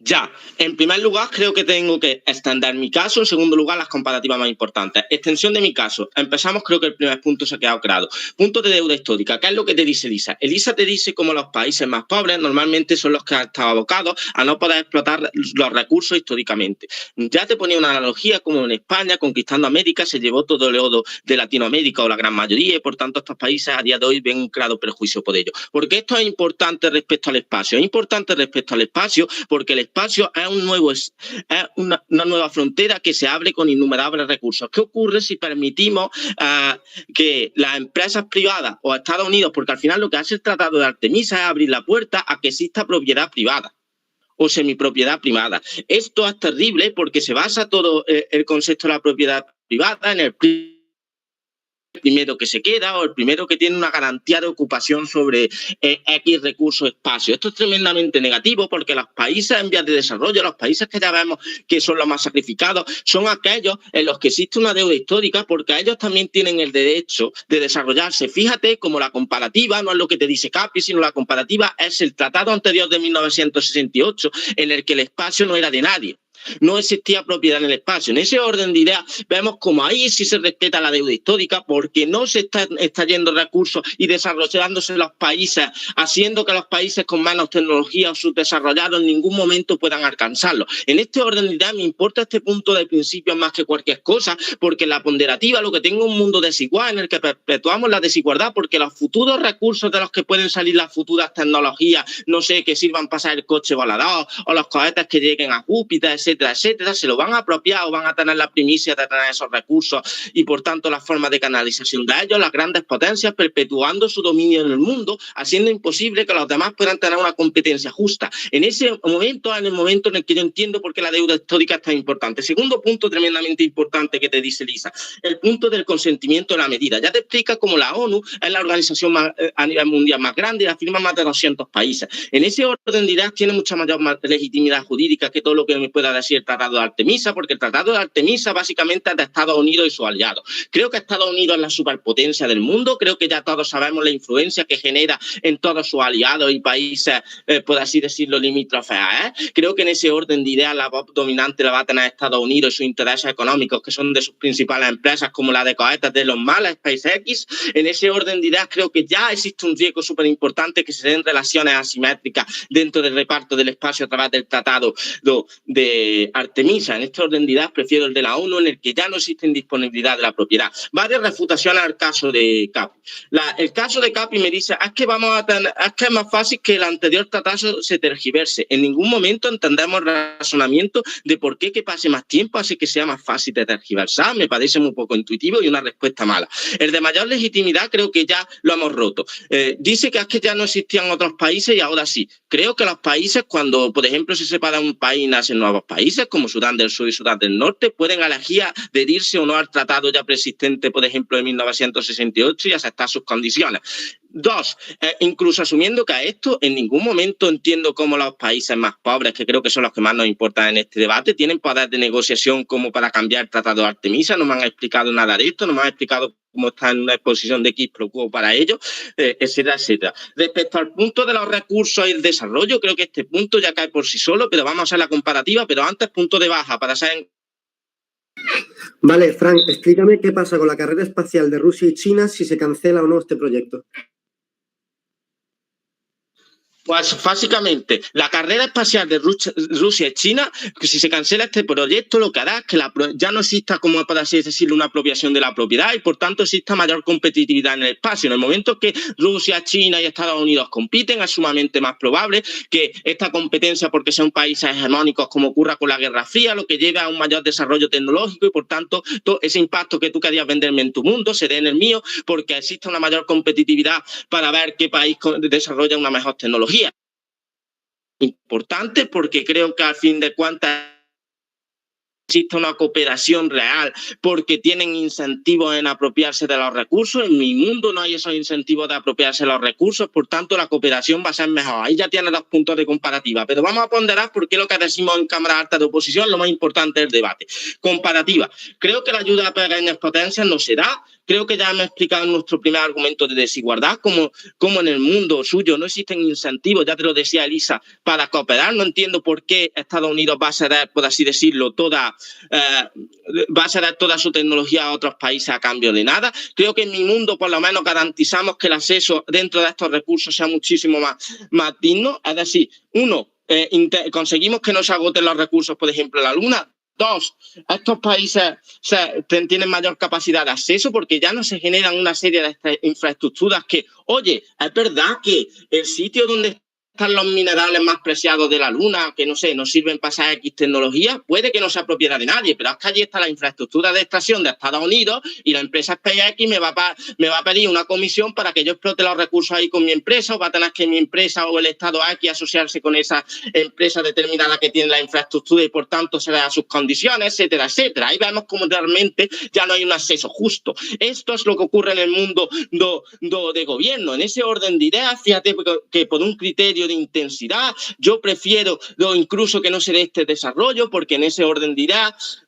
Ya, en primer lugar creo que tengo que extender mi caso, en segundo lugar las comparativas más importantes. Extensión de mi caso, empezamos, creo que el primer punto se ha quedado claro. Punto de deuda histórica, ¿qué es lo que te dice Elisa? Elisa te dice cómo los países más pobres normalmente son los que han estado abocados a no poder explotar los recursos históricamente. Ya te ponía una analogía como en España, conquistando América, se llevó todo el oro de Latinoamérica o la gran mayoría y por tanto estos países a día de hoy ven un claro perjuicio por ello. ¿Por qué esto es importante respecto al espacio? Es importante respecto al espacio porque el espacio es una nueva frontera que se abre con innumerables recursos. ¿Qué ocurre si permitimos que las empresas privadas o Estados Unidos, porque al final lo que hace el Tratado de Artemisa es abrir la puerta a que exista propiedad privada o semipropiedad privada? Esto es terrible porque se basa todo el concepto de la propiedad privada en el primero que se queda o el primero que tiene una garantía de ocupación sobre X recursos espacio. Esto es tremendamente negativo porque los países en vías de desarrollo, los países que ya vemos que son los más sacrificados, son aquellos en los que existe una deuda histórica porque ellos también tienen el derecho de desarrollarse. Fíjate como la comparativa no es lo que te dice Capi, sino la comparativa es el tratado anterior de 1968 en el que el espacio no era de nadie. No existía propiedad en el espacio. En ese orden de ideas vemos como ahí sí se respeta la deuda histórica porque no se está extrayendo recursos y desarrollándose los países, haciendo que los países con menos tecnología o subdesarrollados en ningún momento puedan alcanzarlo. En este orden de ideas me importa este punto de principio más que cualquier cosa porque en la ponderativa lo que tengo es un mundo desigual en el que perpetuamos la desigualdad porque los futuros recursos de los que pueden salir las futuras tecnologías, no sé, que sirvan para pasar el coche volador o los cohetes que lleguen a Júpiter, etcétera, se lo van a apropiar o van a tener la primicia de tener esos recursos y por tanto las formas de canalización de ellos, las grandes potencias perpetuando su dominio en el mundo, haciendo imposible que los demás puedan tener una competencia justa. En ese momento, en el momento en el que yo entiendo por qué la deuda histórica es tan importante. Segundo punto tremendamente importante que te dice Elisa, el punto del consentimiento de la medida. Ya te explica cómo la ONU es la organización a nivel mundial más grande y la firma más de 200 países. En ese orden de ideas tiene mucha mayor legitimidad jurídica que todo lo que me pueda decir el Tratado de Artemisa, porque el Tratado de Artemisa básicamente es de Estados Unidos y sus aliados. Creo que Estados Unidos es la superpotencia del mundo, creo que ya todos sabemos la influencia que genera en todos sus aliados y países, por así decirlo, limítrofes. Creo que en ese orden de ideas la voz dominante la va a tener Estados Unidos y sus intereses económicos, que son de sus principales empresas, como la de cohetes de Elon Musk, SpaceX. En ese orden de ideas creo que ya existe un riesgo súper importante que se den relaciones asimétricas dentro del reparto del espacio a través del Tratado de Artemisa. En este orden de ideas prefiero el de la ONU en el que ya no existe indisponibilidad de la propiedad. Varias refutaciones al caso de Capi. El caso de Capi me dice es que es más fácil que el anterior tratado se tergiverse. En ningún momento entendemos el razonamiento de por qué que pase más tiempo hace que sea más fácil de tergiversar. Me parece muy poco intuitivo y una respuesta mala. El de mayor legitimidad creo que ya lo hemos roto. Dice que es que ya no existían otros países y ahora sí. Creo que los países, cuando por ejemplo se separa un país y nacen nuevos países como Sudán del Sur y Sudán del Norte, pueden elegir adherirse o no al tratado ya preexistente, por ejemplo, de 1968 y aceptar sus condiciones. Dos, incluso asumiendo que a esto en ningún momento entiendo cómo los países más pobres, que creo que son los que más nos importan en este debate, tienen poder de negociación como para cambiar el Tratado de Artemisa. No me han explicado nada de esto, no me han explicado cómo está en una exposición de quid pro quo para ello, etcétera, etcétera. Respecto al punto de los recursos y el desarrollo, creo que este punto ya cae por sí solo, pero vamos a hacer la comparativa, pero antes punto de baja para saber Vale, Frank, explícame qué pasa con la carrera espacial de Rusia y China si se cancela o no este proyecto. Pues básicamente, la carrera espacial de Rusia y China, que si se cancela este proyecto, lo que hará es que ya no exista, como por así decirlo, una apropiación de la propiedad y por tanto exista mayor competitividad en el espacio. En el momento que Rusia, China y Estados Unidos compiten, es sumamente más probable que esta competencia, porque sean países hegemónicos como ocurra con la Guerra Fría, lo que lleve a un mayor desarrollo tecnológico y por tanto todo ese impacto que tú querías venderme en tu mundo se dé en el mío, porque existe una mayor competitividad para ver qué país desarrolla una mejor tecnología. Importante porque creo que al fin de cuentas existe una cooperación real porque tienen incentivos en apropiarse de los recursos. En mi mundo no hay esos incentivos de apropiarse de los recursos, por tanto la cooperación va a ser mejor. Ahí ya tiene 2 puntos de comparativa, pero vamos a ponderar porque lo que decimos en Cámara Alta de Oposición, lo más importante es el debate. Comparativa. Creo que la ayuda a pequeñas potencias no se da. Creo que ya me he explicado en nuestro primer argumento de desigualdad, como en el mundo suyo no existen incentivos, ya te lo decía Elisa, para cooperar. No entiendo por qué Estados Unidos va a ceder, por así decirlo, va a ceder toda su tecnología a otros países a cambio de nada. Creo que en mi mundo por lo menos garantizamos que el acceso dentro de estos recursos sea muchísimo más digno. Es decir, uno, conseguimos que no se agoten los recursos, por ejemplo, en la Luna. 2, estos países tienen mayor capacidad de acceso porque ya no se generan una serie de infraestructuras que, oye, es verdad que el sitio donde están los minerales más preciados de la Luna, que no sé, nos sirven para esa X tecnología, puede que no sea propiedad de nadie, pero es que allí está la infraestructura de extracción de Estados Unidos y la empresa SpaceX me va a pedir una comisión para que yo explote los recursos ahí con mi empresa, o va a tener que mi empresa o el Estado X asociarse con esa empresa determinada que tiene la infraestructura y por tanto se da sus condiciones, etcétera, etcétera. Ahí vemos cómo realmente ya no hay un acceso justo. Esto es lo que ocurre en el mundo de gobierno. En ese orden de ideas, fíjate que por un criterio de intensidad, yo prefiero incluso que no se dé este desarrollo, porque en ese orden de ideas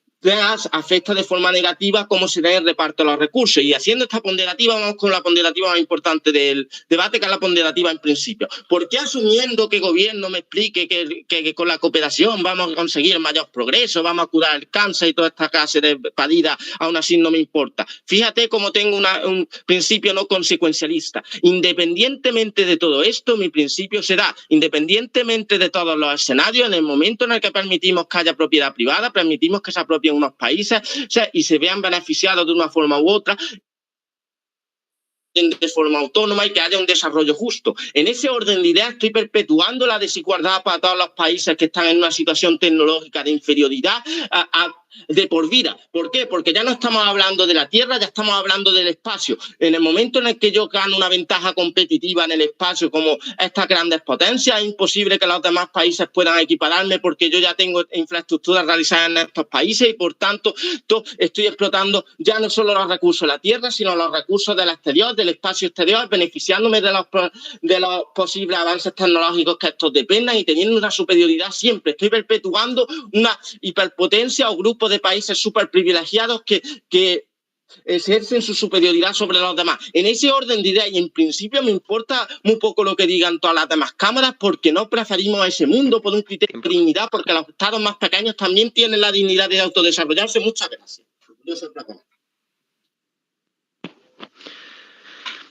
afecta de forma negativa cómo se da el reparto de los recursos. Y haciendo esta ponderativa, vamos con la ponderativa más importante del debate, que es la ponderativa en principio. ¿Por qué asumiendo que el gobierno me explique que con la cooperación vamos a conseguir mayor progreso, vamos a curar el cáncer y toda esta clase de paridas, aún así no me importa? Fíjate cómo tengo un principio no consecuencialista. Independientemente de todo esto, mi principio será, independientemente de todos los escenarios, en el momento en el que permitimos que haya propiedad privada, permitimos que se apropien unos países y se vean beneficiados de una forma u otra de forma autónoma y que haya un desarrollo justo. En ese orden de ideas estoy perpetuando la desigualdad para todos los países que están en una situación tecnológica de inferioridad de por vida. ¿Por qué? Porque ya no estamos hablando de la Tierra, ya estamos hablando del espacio. En el momento en el que yo gano una ventaja competitiva en el espacio como estas grandes potencias, es imposible que los demás países puedan equipararme porque yo ya tengo infraestructuras realizadas en estos países y por tanto estoy explotando ya no solo los recursos de la Tierra, sino los recursos del exterior, del espacio exterior, beneficiándome de los posibles avances tecnológicos que estos dependan y teniendo una superioridad siempre. Estoy perpetuando una hiperpotencia o grupo de países súper privilegiados que ejercen su superioridad sobre los demás. En ese orden de ideas, y en principio me importa muy poco lo que digan todas las demás cámaras, porque no preferimos a ese mundo por un criterio de dignidad, porque los estados más pequeños también tienen la dignidad de autodesarrollarse. Muchas gracias. Yo soy Flaco.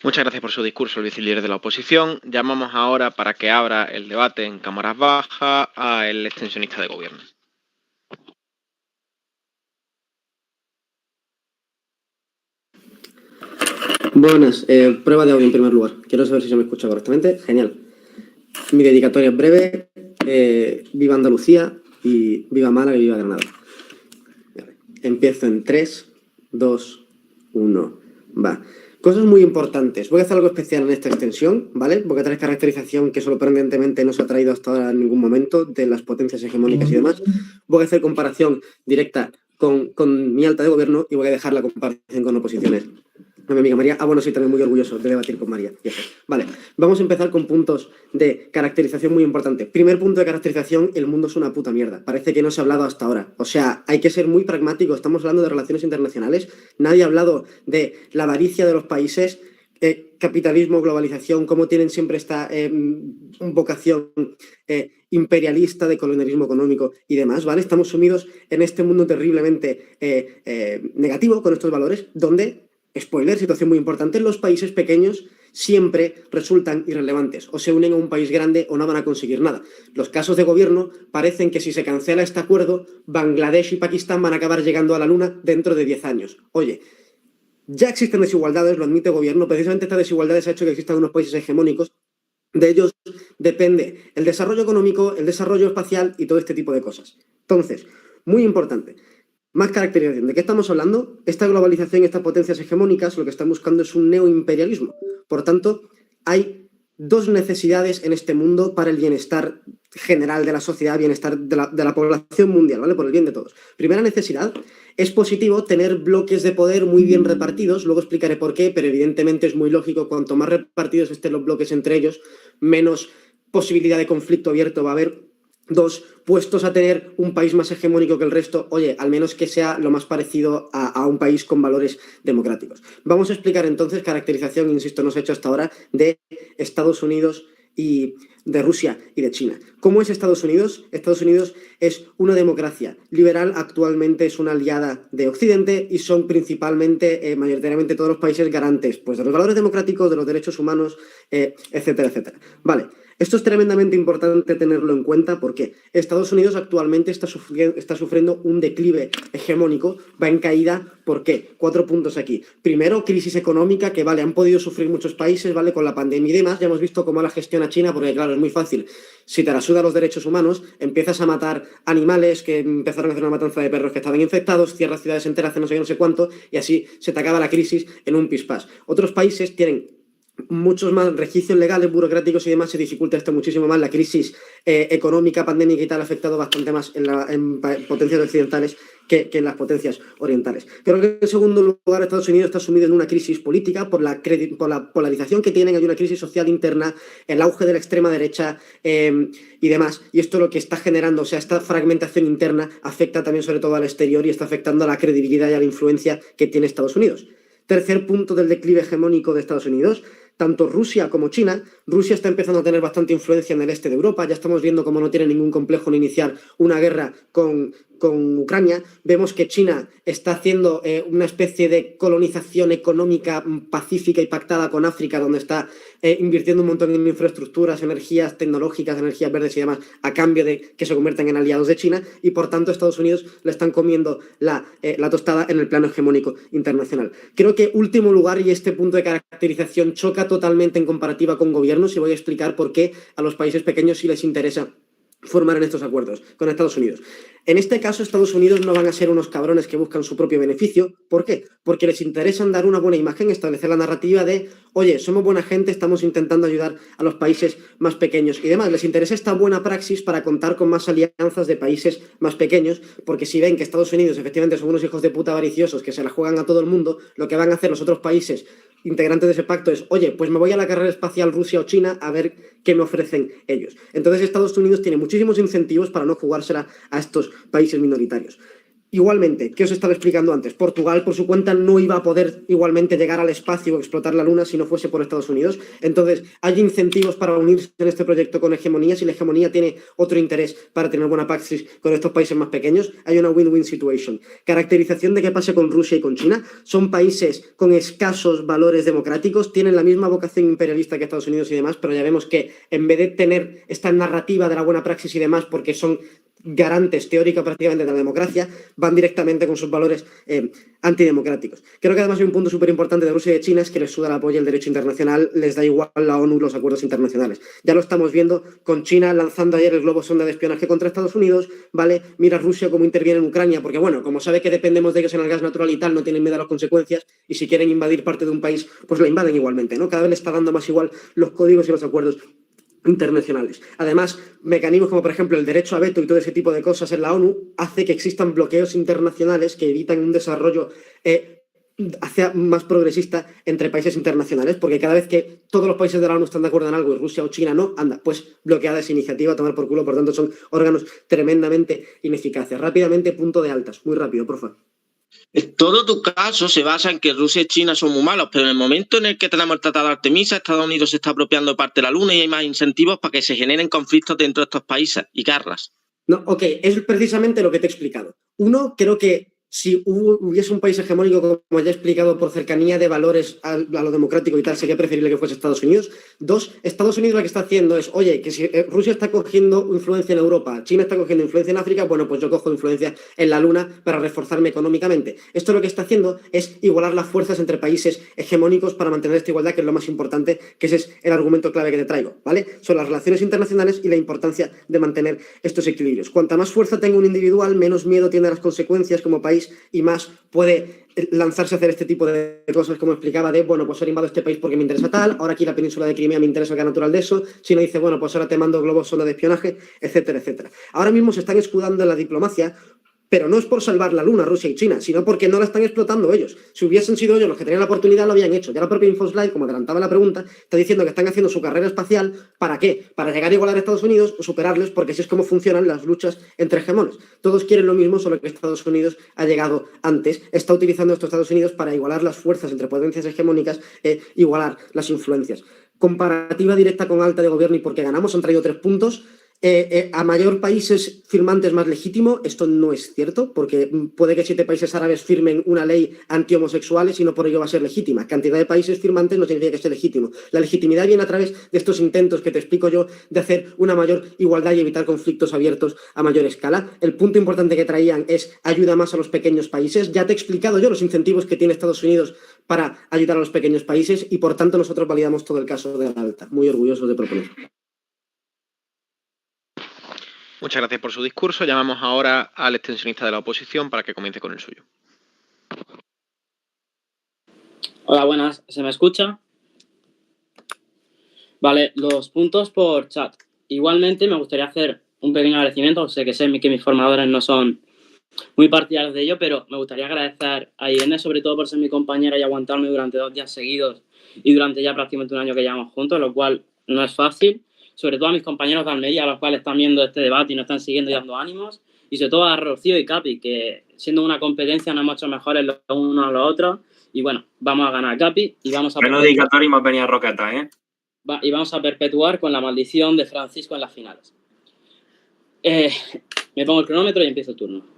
Muchas gracias por su discurso, el vicilíder de la oposición. Llamamos ahora, para que abra el debate en cámaras bajas, al extensionista de gobierno. Buenas, prueba de audio en primer lugar. Quiero saber si se me escucha correctamente. Genial. Mi dedicatoria es breve. Viva Andalucía y viva Málaga y viva Granada. Empiezo en 3, 2, 1. Va. Cosas muy importantes. Voy a hacer algo especial en esta extensión, ¿vale? Voy a traer caracterización que sorprendentemente no se ha traído hasta ahora en ningún momento de las potencias hegemónicas y demás. Voy a hacer comparación directa con mi alta de gobierno y voy a dejar la comparación con oposiciones. Mi amiga María. Bueno, sí, también muy orgulloso de debatir con María. Vale, vamos a empezar con puntos de caracterización muy importantes. Primer punto de caracterización, el mundo es una puta mierda. Parece que no se ha hablado hasta ahora. O sea, hay que ser muy pragmático. Estamos hablando de relaciones internacionales. Nadie ha hablado de la avaricia de los países capitalismo, globalización, cómo tienen siempre esta vocación imperialista de colonialismo económico y demás, ¿vale? Estamos sumidos en este mundo terriblemente negativo con estos valores, donde, spoiler, situación muy importante, los países pequeños siempre resultan irrelevantes, o se unen a un país grande o no van a conseguir nada. Los casos de gobierno parecen que si se cancela este acuerdo, Bangladesh y Pakistán van a acabar llegando a la Luna dentro de 10 años. Oye, ya existen desigualdades, lo admite el gobierno, precisamente estas desigualdades ha hecho que existan unos países hegemónicos, de ellos depende el desarrollo económico, el desarrollo espacial y todo este tipo de cosas. Entonces, muy importante, más caracterización. ¿De qué estamos hablando? Esta globalización y estas potencias hegemónicas lo que están buscando es un neoimperialismo. Por tanto, hay dos necesidades en este mundo para el bienestar general de la sociedad, bienestar de la población mundial, ¿vale? Por el bien de todos. Primera necesidad, es positivo tener bloques de poder muy bien repartidos, luego explicaré por qué, pero evidentemente es muy lógico, cuanto más repartidos estén los bloques entre ellos, menos posibilidad de conflicto abierto va a haber. Dos, puestos a tener un país más hegemónico que el resto, oye, al menos que sea lo más parecido a un país con valores democráticos. Vamos a explicar entonces caracterización, insisto, no se ha hecho hasta ahora, de Estados Unidos y de Rusia y de China. ¿Cómo es Estados Unidos? Estados Unidos es una democracia liberal, actualmente es una aliada de Occidente y son principalmente, mayoritariamente todos los países garantes pues, de los valores democráticos, de los derechos humanos, etcétera, etcétera. Vale. Esto es tremendamente importante tenerlo en cuenta porque Estados Unidos actualmente está sufriendo un declive hegemónico, va en caída. ¿Por qué? 4 puntos aquí. Primero, crisis económica que, vale, han podido sufrir muchos países, ¿vale? Con la pandemia y demás. Ya hemos visto cómo la gestiona China, porque claro, es muy fácil. Si te la suda los derechos humanos, empiezas a matar animales que empezaron a hacer una matanza de perros que estaban infectados, cierras ciudades enteras hace no sé qué, no sé cuánto, y así se te acaba la crisis en un pispás. Otros países tienen muchos más registros legales, burocráticos y demás, se dificulta esto muchísimo más. La crisis económica, pandémica y tal ha afectado bastante más en potencias occidentales que en las potencias orientales. Creo que en segundo lugar Estados Unidos está sumido en una crisis política por la polarización que tienen, hay una crisis social interna, el auge de la extrema derecha y demás, y esto lo que está generando, o sea, esta fragmentación interna afecta también sobre todo al exterior y está afectando a la credibilidad y a la influencia que tiene Estados Unidos. Tercer punto del declive hegemónico de Estados Unidos, tanto Rusia como China. Rusia está empezando a tener bastante influencia en el este de Europa, ya estamos viendo cómo no tiene ningún complejo en iniciar una guerra con Ucrania. Vemos que China está haciendo una especie de colonización económica pacífica y pactada con África, donde está invirtiendo un montón en infraestructuras, energías tecnológicas, energías verdes y demás, a cambio de que se conviertan en aliados de China, y por tanto Estados Unidos le están comiendo la tostada en el plano hegemónico internacional. Creo que último lugar, y este punto de caracterización choca totalmente en comparativa con gobiernos, y voy a explicar por qué a los países pequeños sí les interesa formar en estos acuerdos con Estados Unidos. En este caso, Estados Unidos no van a ser unos cabrones que buscan su propio beneficio. ¿Por qué? Porque les interesa dar una buena imagen, establecer la narrativa de, oye, somos buena gente, estamos intentando ayudar a los países más pequeños y demás. Les interesa esta buena praxis para contar con más alianzas de países más pequeños, porque si ven que Estados Unidos efectivamente son unos hijos de puta avariciosos que se la juegan a todo el mundo, lo que van a hacer los otros países integrantes de ese pacto es, oye, pues me voy a la carrera espacial Rusia o China a ver qué me ofrecen ellos. Entonces Estados Unidos tiene muchísimos incentivos para no jugársela a estos países minoritarios. Igualmente, ¿qué os estaba explicando antes? Portugal, por su cuenta, no iba a poder igualmente llegar al espacio o explotar la Luna si no fuese por Estados Unidos. Entonces, hay incentivos para unirse en este proyecto con hegemonía. Si la hegemonía tiene otro interés para tener buena praxis con estos países más pequeños, hay una win-win situation. Caracterización de qué pasa con Rusia y con China. Son países con escasos valores democráticos, tienen la misma vocación imperialista que Estados Unidos y demás, pero ya vemos que en vez de tener esta narrativa de la buena praxis y demás, porque son garantes teórica prácticamente de la democracia, van directamente con sus valores antidemocráticos. Creo que además hay un punto súper importante de Rusia y de China, es que les suda la polla el derecho internacional, les da igual la ONU, los acuerdos internacionales. Ya lo estamos viendo con China lanzando ayer el globo sonda de espionaje contra Estados Unidos, ¿vale? Mira Rusia cómo interviene en Ucrania, porque bueno, como sabe que dependemos de ellos en el gas natural y tal, no tienen miedo a las consecuencias, y si quieren invadir parte de un país, pues la invaden igualmente, ¿no? Cada vez le está dando más igual los códigos y los acuerdos internacionales. Además, mecanismos como por ejemplo el derecho a veto y todo ese tipo de cosas en la ONU hace que existan bloqueos internacionales que evitan un desarrollo hacia más progresista entre países internacionales, porque cada vez que todos los países de la ONU están de acuerdo en algo y Rusia o China no, anda, pues bloqueada esa iniciativa, a tomar por culo. Por tanto, son órganos tremendamente ineficaces. Rápidamente, punto de altas. Muy rápido, porfa. Todo tu caso se basa en que Rusia y China son muy malos, pero en el momento en el que tenemos el Tratado de Artemisa, Estados Unidos se está apropiando de parte de la Luna y hay más incentivos para que se generen conflictos dentro de estos países y guerras. No, ok, es precisamente lo que te he explicado. Uno, creo que si hubiese un país hegemónico, como ya he explicado, por cercanía de valores a lo democrático y tal, sería preferible que fuese Estados Unidos. Dos, Estados Unidos lo que está haciendo es, oye, que si Rusia está cogiendo influencia en Europa, China está cogiendo influencia en África, bueno, pues yo cojo influencia en la Luna para reforzarme económicamente. Esto lo que está haciendo es igualar las fuerzas entre países hegemónicos para mantener esta igualdad, que es lo más importante, que ese es el argumento clave que te traigo, ¿vale? Son las relaciones internacionales y la importancia de mantener estos equilibrios. Cuanta más fuerza tenga un individual, menos miedo tiene a las consecuencias como país y más puede lanzarse a hacer este tipo de cosas, como explicaba, de, bueno, pues ahora invado este país porque me interesa tal, ahora aquí la península de Crimea me interesa el gas natural de eso, si no dice, bueno, pues ahora te mando globos sonda de espionaje, etcétera, etcétera. Ahora mismo se están escudando en la diplomacia, pero no es por salvar la Luna, Rusia y China, sino porque no la están explotando ellos. Si hubiesen sido ellos los que tenían la oportunidad, lo habían hecho. Ya la propia Infoslide, como adelantaba la pregunta, está diciendo que están haciendo su carrera espacial, ¿para qué? Para llegar a igualar a Estados Unidos o superarles, porque así es como funcionan las luchas entre hegemones. Todos quieren lo mismo, solo que Estados Unidos ha llegado antes. Está utilizando estos Estados Unidos para igualar las fuerzas entre potencias hegemónicas e igualar las influencias. Comparativa directa con alta de gobierno y porque ganamos, han traído 3 puntos. A mayor países firmantes más legítimo, esto no es cierto, porque puede que 7 países árabes firmen una ley anti-homosexuales y no por ello va a ser legítima. Cantidad de países firmantes no significa que esté legítimo. La legitimidad viene a través de estos intentos que te explico yo de hacer una mayor igualdad y evitar conflictos abiertos a mayor escala. El punto importante que traían es ayuda más a los pequeños países. Ya te he explicado yo los incentivos que tiene Estados Unidos para ayudar a los pequeños países y por tanto nosotros validamos todo el caso de Alta. Muy orgullosos de proponer. Muchas gracias por su discurso. Llamamos ahora al extensionista de la oposición para que comience con el suyo. Hola, buenas. ¿Se me escucha? Vale, los puntos por chat. Igualmente me gustaría hacer un pequeño agradecimiento. Sé que mis formadores no son muy partidarios de ello, pero me gustaría agradecer a Irene, sobre todo por ser mi compañera y aguantarme durante 2 días seguidos y durante ya prácticamente un año que llevamos juntos, lo cual no es fácil. Sobre todo a mis compañeros de Almería, a los cuales están viendo este debate y nos están siguiendo y dando ánimos. Y sobre todo a Rocío y Capi, que siendo una competencia nos hemos hecho mejores los unos a los otros. Y bueno, vamos a ganar Capi y vamos a... Menos dedicatoria y más venía roqueta, ¿eh? Y vamos a perpetuar con la maldición de Francisco en las finales. Me pongo el cronómetro y empiezo el turno.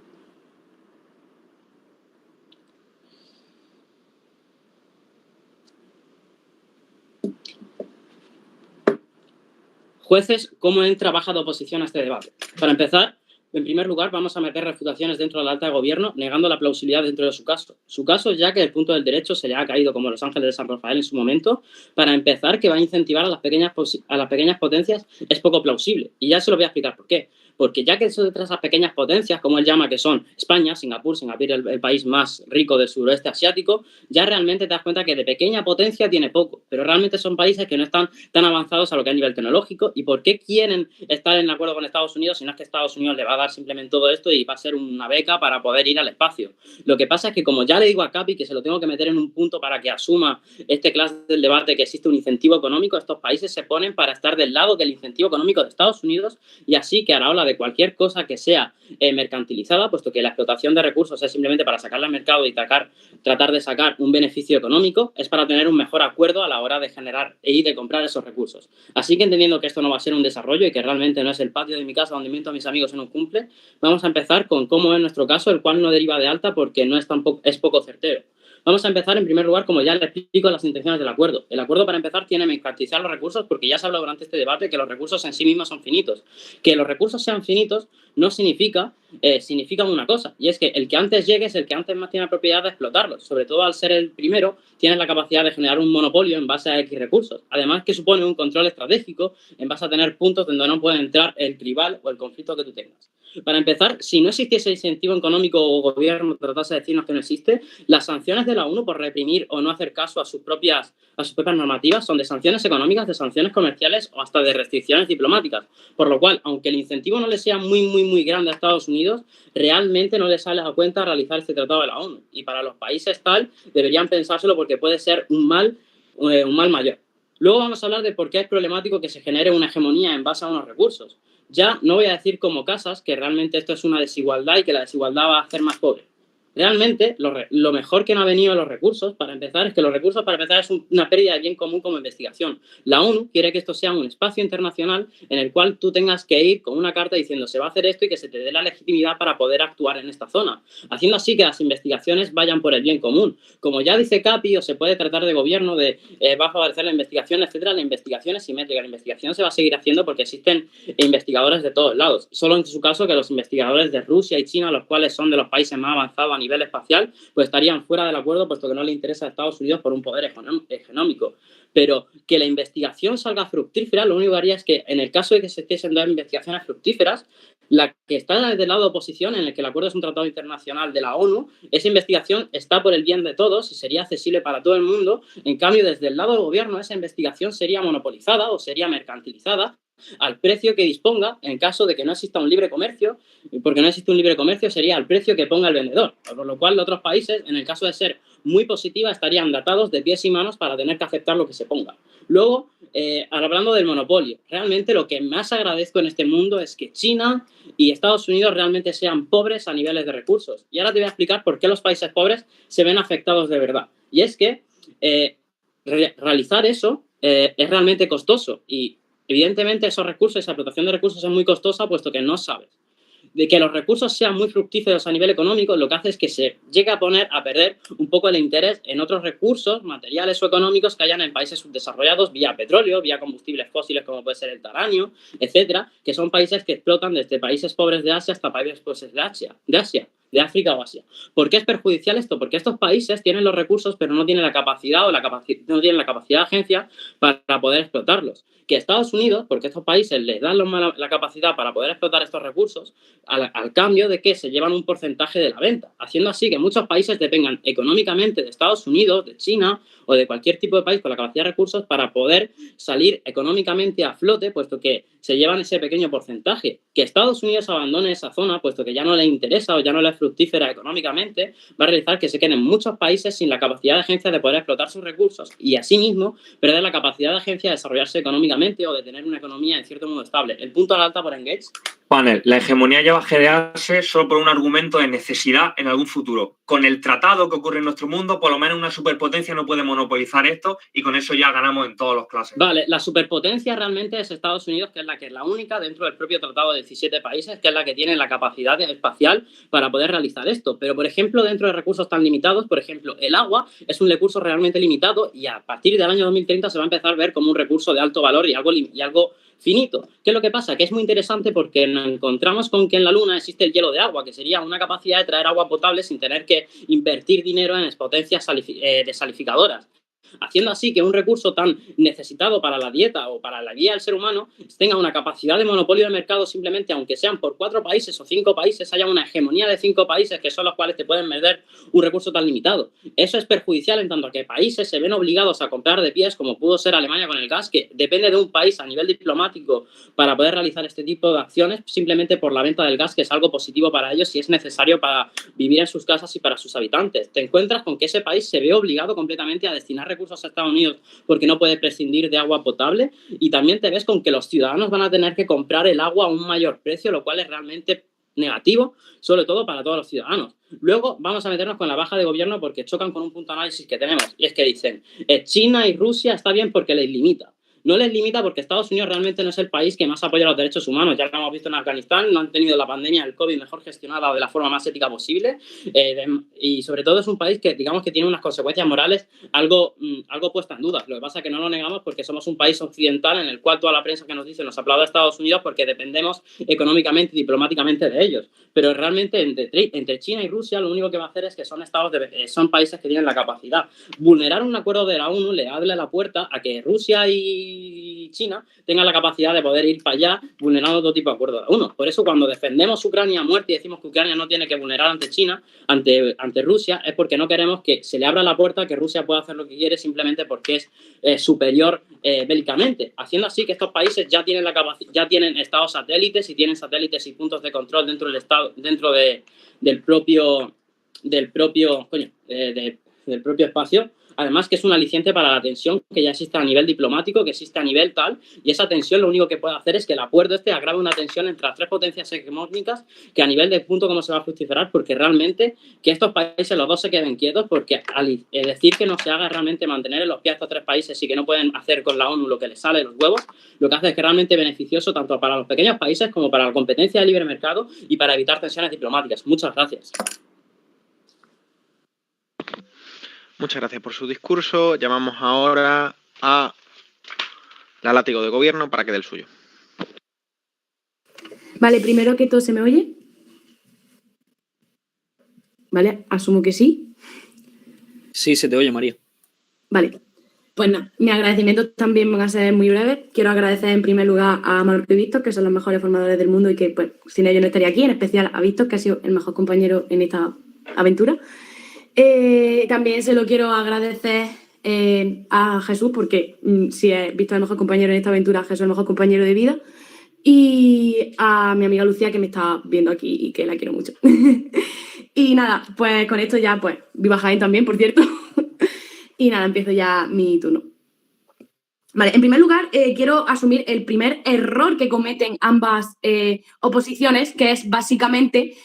Jueces, ¿cómo entra baja de oposición a este debate? Para empezar, en primer lugar, vamos a meter refutaciones dentro de la alta de gobierno, negando la plausibilidad dentro de su caso. Su caso, ya que el punto del derecho se le ha caído como Los Ángeles de San Rafael en su momento, para empezar, que va a incentivar a las pequeñas potencias, es poco plausible. Y ya se lo voy a explicar por qué. Porque ya que eso de esas pequeñas potencias, como él llama, que son España, Singapur el país más rico del suroeste asiático, ya realmente te das cuenta que de pequeña potencia tiene poco, pero realmente son países que no están tan avanzados a lo que es nivel tecnológico. ¿Y por qué quieren estar en acuerdo con Estados Unidos si no es que Estados Unidos le va a dar simplemente todo esto y va a ser una beca para poder ir al espacio? Lo que pasa es que, como ya le digo a Capi, que se lo tengo que meter en un punto para que asuma este clase del debate, que existe un incentivo económico, estos países se ponen para estar del lado del incentivo económico de Estados Unidos y así que a la hora de cualquier cosa que sea mercantilizada, puesto que la explotación de recursos es simplemente para sacarla al mercado y tratar de sacar un beneficio económico, es para tener un mejor acuerdo a la hora de generar y de comprar esos recursos. Así que entendiendo que esto no va a ser un desarrollo y que realmente no es el patio de mi casa donde invito a mis amigos en un cumple, vamos a empezar con cómo es nuestro caso, el cual no deriva de alta porque no es poco certero. Vamos a empezar en primer lugar, como ya le explico, las intenciones del acuerdo. El acuerdo, para empezar, tiene que mercantilizar los recursos porque ya se ha hablado durante este debate que los recursos en sí mismos son finitos. Que los recursos sean finitos no significa una cosa, y es que el que antes llegue es el que antes más tiene la propiedad de explotarlos. Sobre todo al ser el primero, tienes la capacidad de generar un monopolio en base a X recursos. Además que supone un control estratégico en base a tener puntos donde no puede entrar el rival o el conflicto que tú tengas. Para empezar, si no existiese incentivo económico o gobierno tratase de decirnos que no existe, las sanciones de la ONU por reprimir o no hacer caso a sus propias normativas son de sanciones económicas, de sanciones comerciales o hasta de restricciones diplomáticas. Por lo cual, aunque el incentivo no le sea muy grande a Estados Unidos, realmente no les sale a cuenta realizar este tratado de la ONU. Y para los países tal, deberían pensárselo porque puede ser un mal mayor. Luego vamos a hablar de por qué es problemático que se genere una hegemonía en base a unos recursos. Ya no voy a decir como Casas que realmente esto es una desigualdad y que la desigualdad va a hacer más pobre. realmente lo mejor que no ha venido de los recursos, para empezar, es que los recursos, para empezar, es una pérdida de bien común como investigación. La ONU quiere que esto sea un espacio internacional en el cual tú tengas que ir con una carta diciendo se va a hacer esto y que se te dé la legitimidad para poder actuar en esta zona, haciendo así que las investigaciones vayan por el bien común. Como ya dice Capi, o se puede tratar de gobierno, va a favorecer la investigación, etcétera. La investigación es simétrica, la investigación se va a seguir haciendo porque existen investigadores de todos lados. Solo en su caso que los investigadores de Rusia y China, los cuales son de los países más avanzados a nivel espacial, pues estarían fuera del acuerdo puesto que no le interesa a Estados Unidos por un poder económico. Pero que la investigación salga fructífera, lo único que haría es que en el caso de que se estésen dando investigaciones fructíferas, la que está del lado de oposición, en el que el acuerdo es un tratado internacional de la ONU, esa investigación está por el bien de todos y sería accesible para todo el mundo. En cambio, desde el lado del gobierno, esa investigación sería monopolizada o sería mercantilizada al precio que disponga en caso de que no exista un libre comercio, porque no existe un libre comercio sería al precio que ponga el vendedor, por lo cual otros países, en el caso de ser muy positiva, estarían datados de pies y manos para tener que aceptar lo que se ponga. Luego, hablando del monopolio, realmente lo que más agradezco en este mundo es que China y Estados Unidos realmente sean pobres a niveles de recursos. Y ahora te voy a explicar por qué los países pobres se ven afectados de verdad. Y es que realizar eso es realmente costoso y evidentemente esos recursos, esa explotación de recursos es muy costosa puesto que no sabes. De que los recursos sean muy fructíferos a nivel económico, lo que hace es que se llegue a perder un poco el interés en otros recursos materiales o económicos que hayan en países subdesarrollados vía petróleo, vía combustibles fósiles como puede ser el titanio, etcétera, que son países que explotan desde países pobres de Asia hasta países pobres de África o Asia. ¿Por qué es perjudicial esto? Porque estos países tienen los recursos pero no tienen la capacidad no tienen la capacidad de agencia para poder explotarlos. Que Estados Unidos, porque estos países les dan la capacidad para poder explotar estos recursos, al cambio de que se llevan un porcentaje de la venta, haciendo así que muchos países dependan económicamente de Estados Unidos, de China o de cualquier tipo de país con la capacidad de recursos para poder salir económicamente a flote, puesto que se llevan ese pequeño porcentaje. Que Estados Unidos abandone esa zona, puesto que ya no le interesa o ya no le es fructífera económicamente, va a realizar que se queden muchos países sin la capacidad de agencia de poder explotar sus recursos y asimismo perder la capacidad de agencia de desarrollarse económicamente o de tener una economía en cierto modo estable. El punto al alta por Engage. Panel, la hegemonía lleva a generarse solo por un argumento de necesidad en algún futuro. Con el tratado que ocurre en nuestro mundo, por lo menos una superpotencia no puede monopolizar esto y con eso ya ganamos en todas las clases. Vale, la superpotencia realmente es Estados Unidos, que es la única dentro del propio tratado de 17 países, que es la que tiene la capacidad espacial para poder realizar esto. Pero, por ejemplo, dentro de recursos tan limitados, por ejemplo, el agua es un recurso realmente limitado y a partir del año 2030 se va a empezar a ver como un recurso de alto valor y algo finito. ¿Qué es lo que pasa? Que es muy interesante porque nos encontramos con que en la Luna existe el hielo de agua, que sería una capacidad de traer agua potable sin tener que invertir dinero en potencias desalificadoras. Haciendo así que un recurso tan necesitado para la dieta o para la guía del ser humano tenga una capacidad de monopolio de mercado simplemente, aunque sean por 4 países o 5 países, haya una hegemonía de 5 países que son los cuales te pueden vender un recurso tan limitado. Eso es perjudicial en tanto que países se ven obligados a comprar de pies, como pudo ser Alemania con el gas, que depende de un país a nivel diplomático para poder realizar este tipo de acciones simplemente por la venta del gas, que es algo positivo para ellos y es necesario para vivir en sus casas y para sus habitantes. Te encuentras con que ese país se ve obligado completamente a destinar recursos a Estados Unidos porque no puede prescindir de agua potable y también te ves con que los ciudadanos van a tener que comprar el agua a un mayor precio, lo cual es realmente negativo, sobre todo para todos los ciudadanos. Luego vamos a meternos con la baja de gobierno porque chocan con un punto de análisis que tenemos y es que dicen China y Rusia está bien porque les limita. No les limita porque Estados Unidos realmente no es el país que más apoya los derechos humanos. Ya lo hemos visto en Afganistán, no han tenido la pandemia del COVID mejor gestionada de la forma más ética posible. Y sobre todo es un país que, digamos, que tiene unas consecuencias morales algo puestas en duda. Lo que pasa es que no lo negamos porque somos un país occidental en el cual toda la prensa que nos dice nos aplaude a Estados Unidos porque dependemos económicamente y diplomáticamente de ellos. Pero realmente entre China y Rusia lo único que va a hacer es que son países que tienen la capacidad. Vulnerar un acuerdo de la ONU le abre la puerta a que Rusia y China tengan la capacidad de poder ir para allá vulnerando todo tipo de acuerdos de la ONU. Por eso cuando defendemos Ucrania a muerte y decimos que Ucrania no tiene que vulnerar ante China, ante Rusia, es porque no queremos que se le abra la puerta a que Rusia pueda hacer lo que quiere simplemente porque es superior bélicamente. Haciendo así que estos países ya tienen estados satélites y tienen satélites y puntos de control dentro del estado, del propio espacio, además que es un aliciente para la tensión que ya existe a nivel diplomático, que existe a nivel tal, y esa tensión lo único que puede hacer es que el acuerdo agrave una tensión entre las tres potencias hegemónicas que a nivel de punto cómo se va a fructificar, porque realmente que estos países los dos se queden quietos, porque al decir que no se haga realmente mantener en los pies a estos tres países y que no pueden hacer con la ONU lo que les sale de los huevos, lo que hace es que realmente beneficioso tanto para los pequeños países como para la competencia de libre mercado y para evitar tensiones diplomáticas. Muchas gracias. Muchas gracias por su discurso. Llamamos ahora a la látigo de gobierno para que dé el suyo. Vale, primero que todo, ¿se me oye? Vale, asumo que sí. Sí, se te oye, María. Vale, pues nada, mis agradecimientos también van a ser muy breves. Quiero agradecer en primer lugar a Marco y Víctor, que son los mejores formadores del mundo y que pues sin ellos no estaría aquí, en especial a Víctor, que ha sido el mejor compañero en esta aventura. También se lo quiero agradecer a Jesús, porque si he visto el mejor compañero en esta aventura, Jesús es el mejor compañero de vida. Y a mi amiga Lucía, que me está viendo aquí y que la quiero mucho. Y nada, pues con esto ya, pues, viva Jaén también, por cierto. Y nada, empiezo ya mi turno. Vale, en primer lugar, quiero asumir el primer error que cometen ambas oposiciones, que es básicamente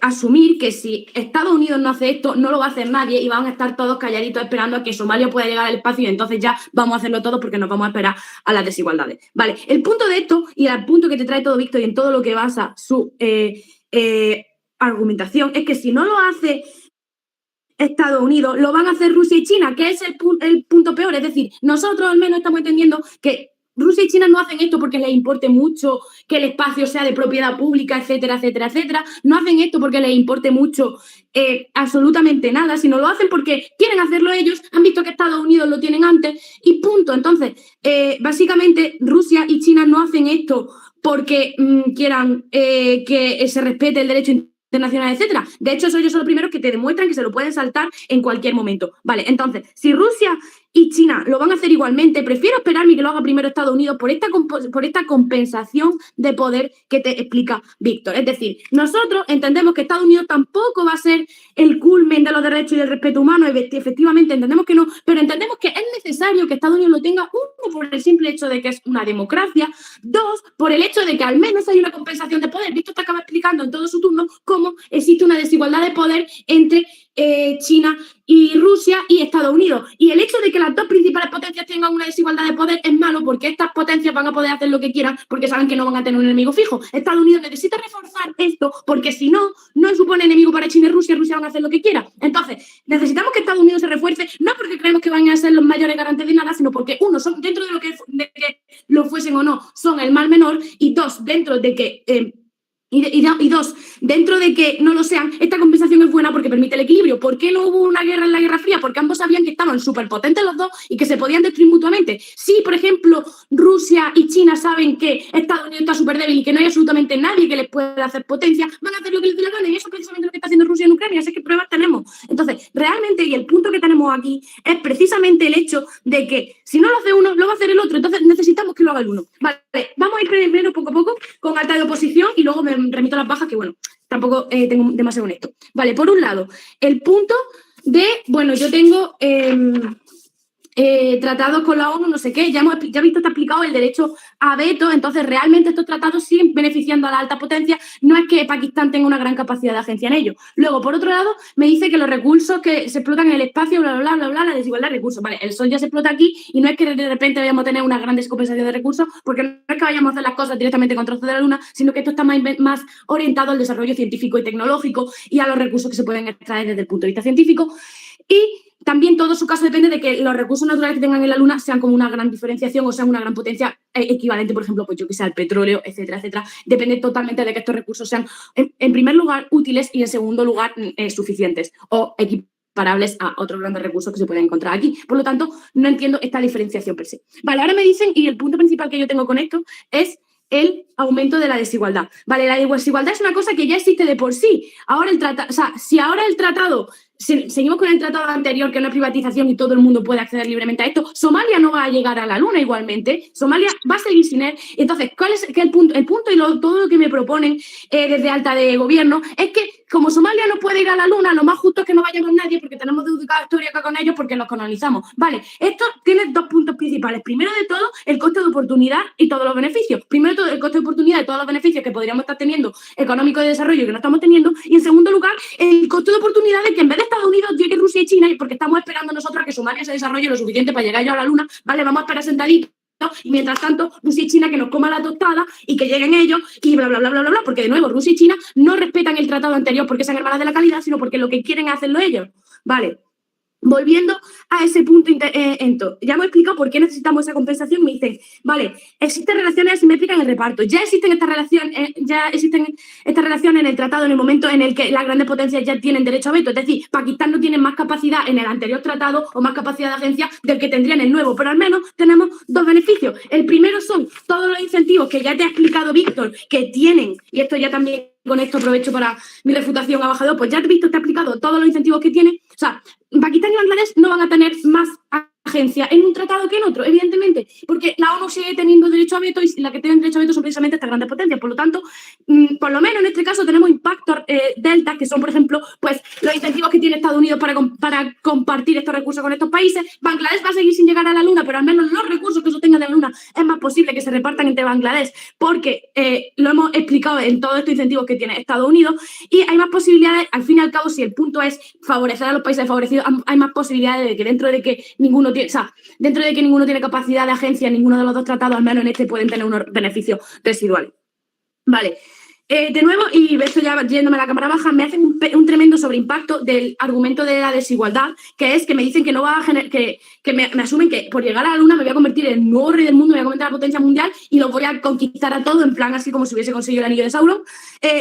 asumir que si Estados Unidos no hace esto, no lo va a hacer nadie y van a estar todos calladitos esperando a que Somalia pueda llegar al espacio y entonces ya vamos a hacerlo todo porque nos vamos a esperar a las desigualdades. Vale, el punto de esto y el punto que te trae todo Víctor y en todo lo que basa su argumentación es que si no lo hace Estados Unidos, lo van a hacer Rusia y China, que es el punto peor. Es decir, nosotros al menos estamos entendiendo que Rusia y China no hacen esto porque les importe mucho que el espacio sea de propiedad pública, etcétera, etcétera, etcétera. No hacen esto porque les importe mucho absolutamente nada, sino lo hacen porque quieren hacerlo ellos, han visto que Estados Unidos lo tienen antes y punto. Entonces, básicamente, Rusia y China no hacen esto porque quieran que se respete el derecho internacional, etcétera. De hecho, ellos son los primeros que te demuestran que se lo pueden saltar en cualquier momento. Vale, entonces, si Rusia y China lo van a hacer igualmente, prefiero esperarme que lo haga primero Estados Unidos por esta compensación de poder que te explica Víctor. Es decir, nosotros entendemos que Estados Unidos tampoco va a ser el culmen de los derechos y del respeto humano, efectivamente entendemos que no, pero entendemos que es necesario que Estados Unidos lo tenga, uno, por el simple hecho de que es una democracia, dos, por el hecho de que al menos hay una compensación de poder. Víctor te acaba explicando en todo su turno cómo existe una desigualdad de poder entre China y Rusia y Estados Unidos. Y el hecho de que las dos principales potencias tengan una desigualdad de poder es malo porque estas potencias van a poder hacer lo que quieran porque saben que no van a tener un enemigo fijo. Estados Unidos necesita reforzar esto porque si no, no supone enemigo para China y Rusia van a hacer lo que quieran. Entonces, necesitamos que Estados Unidos se refuerce, no porque creemos que van a ser los mayores garantes de nada, sino porque uno, son dentro de que lo fuesen o no, son el mal menor, y dos, dentro de que dentro de que no lo sean, esta compensación es buena porque permite el equilibrio. ¿Por qué no hubo una guerra en la Guerra Fría? Porque ambos sabían que estaban superpotentes los dos y que se podían destruir mutuamente. Si, por ejemplo, Rusia y China saben que Estados Unidos está súper débil y que no hay absolutamente nadie que les pueda hacer potencia, van a hacer lo que les dé la gana, y eso es precisamente lo que está haciendo Rusia en Ucrania. Así que pruebas tenemos. Entonces, realmente, y el punto que tenemos aquí es precisamente el hecho de que si no lo hace uno, lo va a hacer el otro. Entonces, necesitamos que lo haga el uno. Vale, vamos a ir primero poco a poco con alta de oposición y luego me remito a las bajas, que bueno, tampoco tengo demasiado en esto. Vale, por un lado, el punto de, bueno, yo tengo tratados con la ONU, no sé qué, ya he visto, está explicado el derecho a veto, entonces realmente estos tratados siguen beneficiando a la alta potencia, no es que Pakistán tenga una gran capacidad de agencia en ello. Luego, por otro lado, me dice que los recursos que se explotan en el espacio, bla, bla, bla, bla, la desigualdad de recursos. Vale, el sol ya se explota aquí y no es que de repente vayamos a tener una gran descompensación de recursos, porque no es que vayamos a hacer las cosas directamente con trozos de la luna, sino que esto está más orientado al desarrollo científico y tecnológico y a los recursos que se pueden extraer desde el punto de vista científico. Y también todo su caso depende de que los recursos naturales que tengan en la Luna sean como una gran diferenciación o sean una gran potencia equivalente, por ejemplo, pues yo que sé, al petróleo, etcétera, etcétera. Depende totalmente de que estos recursos sean, en primer lugar, útiles y en segundo lugar, suficientes o equiparables a otros grandes recursos que se pueden encontrar aquí. Por lo tanto, no entiendo esta diferenciación per se. Vale, ahora me dicen, y el punto principal que yo tengo con esto es el aumento de la desigualdad. Vale, la desigualdad es una cosa que ya existe de por sí. Ahora si ahora el tratado, seguimos con el tratado anterior, que no es privatización y todo el mundo puede acceder libremente a esto, Somalia no va a llegar a la Luna igualmente, Somalia va a seguir sin él. Entonces, ¿cuál es el punto? El punto y todo lo que me proponen desde alta de gobierno es que como Somalia no puede ir a la Luna, lo más justo es que no vayamos nadie porque tenemos deuda histórica con ellos porque los colonizamos. Vale, esto tiene dos puntos principales. Primero de todo, el coste de oportunidad y todos los beneficios. Primero de todo, el coste de oportunidad y todos los beneficios que podríamos estar teniendo económicos de desarrollo que no estamos teniendo. Y en segundo lugar, el coste de oportunidad de que en vez de Estados Unidos llegue Rusia y China, porque estamos esperando nosotros a que Somalia se desarrolle lo suficiente para llegar yo a la Luna, vale, vamos a esperar sentaditos. Y mientras tanto, Rusia y China que nos coma la tostada y que lleguen ellos y bla, bla, bla, bla, bla, bla, porque de nuevo, Rusia y China no respetan el tratado anterior porque sean hermanas de la calidad, sino porque lo que quieren es hacerlo ellos. Vale. Volviendo a ese punto, ya hemos explicado por qué necesitamos esa compensación. Me dicen, vale, existen relaciones asimétricas en el reparto. Ya existen estas relaciones en el tratado en el momento en el que las grandes potencias ya tienen derecho a veto. Es decir, Pakistán no tiene más capacidad en el anterior tratado o más capacidad de agencia del que tendría en el nuevo, pero al menos tenemos dos beneficios. El primero son todos los incentivos que ya te ha explicado Víctor, que tienen, y esto ya también con esto aprovecho para mi refutación a bajador, pues ya Víctor te ha explicado todos los incentivos que tienen. O sea, Pakistán y Bangladesh no van a tener más agencia en un tratado que en otro, evidentemente, porque la ONU sigue teniendo derecho a veto y la que tienen derecho a veto son precisamente estas grandes potencias. Por lo tanto, por lo menos en este caso tenemos impactos delta, que son, por ejemplo, pues los incentivos que tiene Estados Unidos para compartir estos recursos con estos países. Bangladesh va a seguir sin llegar a la Luna, pero al menos los recursos que se obtengan de la Luna es más posible que se repartan entre Bangladesh, porque lo hemos explicado en todos estos incentivos que tiene Estados Unidos, y hay más posibilidades, al fin y al cabo, si el punto es favorecer a los países desfavorecidos, hay más posibilidades de que dentro de que ninguno tiene capacidad de agencia en ninguno de los dos tratados, al menos en este pueden tener unos beneficios residuales. Vale. De nuevo, y esto ya yéndome a la cámara baja, me hacen un tremendo sobreimpacto del argumento de la desigualdad, que es que me dicen que no va a generar, que me asumen que por llegar a la Luna me voy a convertir en el nuevo rey del mundo, me voy a convertir en la potencia mundial y lo voy a conquistar a todo, en plan así como si hubiese conseguido el anillo de Sauron.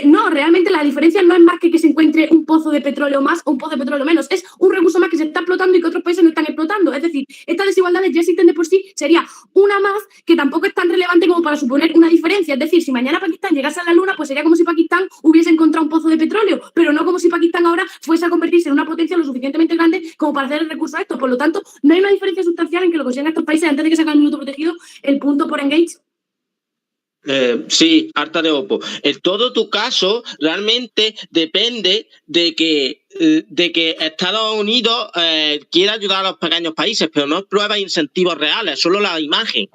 No, realmente la diferencia no es más que se encuentre un pozo de petróleo más o un pozo de petróleo menos, es un recurso más que se está explotando y que otros países no están explotando. Es decir, estas desigualdades ya existen de por sí, sería una más que tampoco es tan relevante como para suponer una diferencia. Es decir, si mañana Pakistán llegase a la Luna, pues sería como si Pakistán hubiese encontrado un pozo de petróleo, pero no como si Pakistán ahora fuese a convertirse en una potencia lo suficientemente grande como para hacer el recurso a esto. Por lo tanto, no hay una diferencia sustancial en que lo consigan estos países antes de que se haga el minuto protegido. El punto por Engage. Sí, harta de Oppo. En todo tu caso realmente depende de que Estados Unidos quiera ayudar a los pequeños países, pero no prueba incentivos reales, solo la imagen.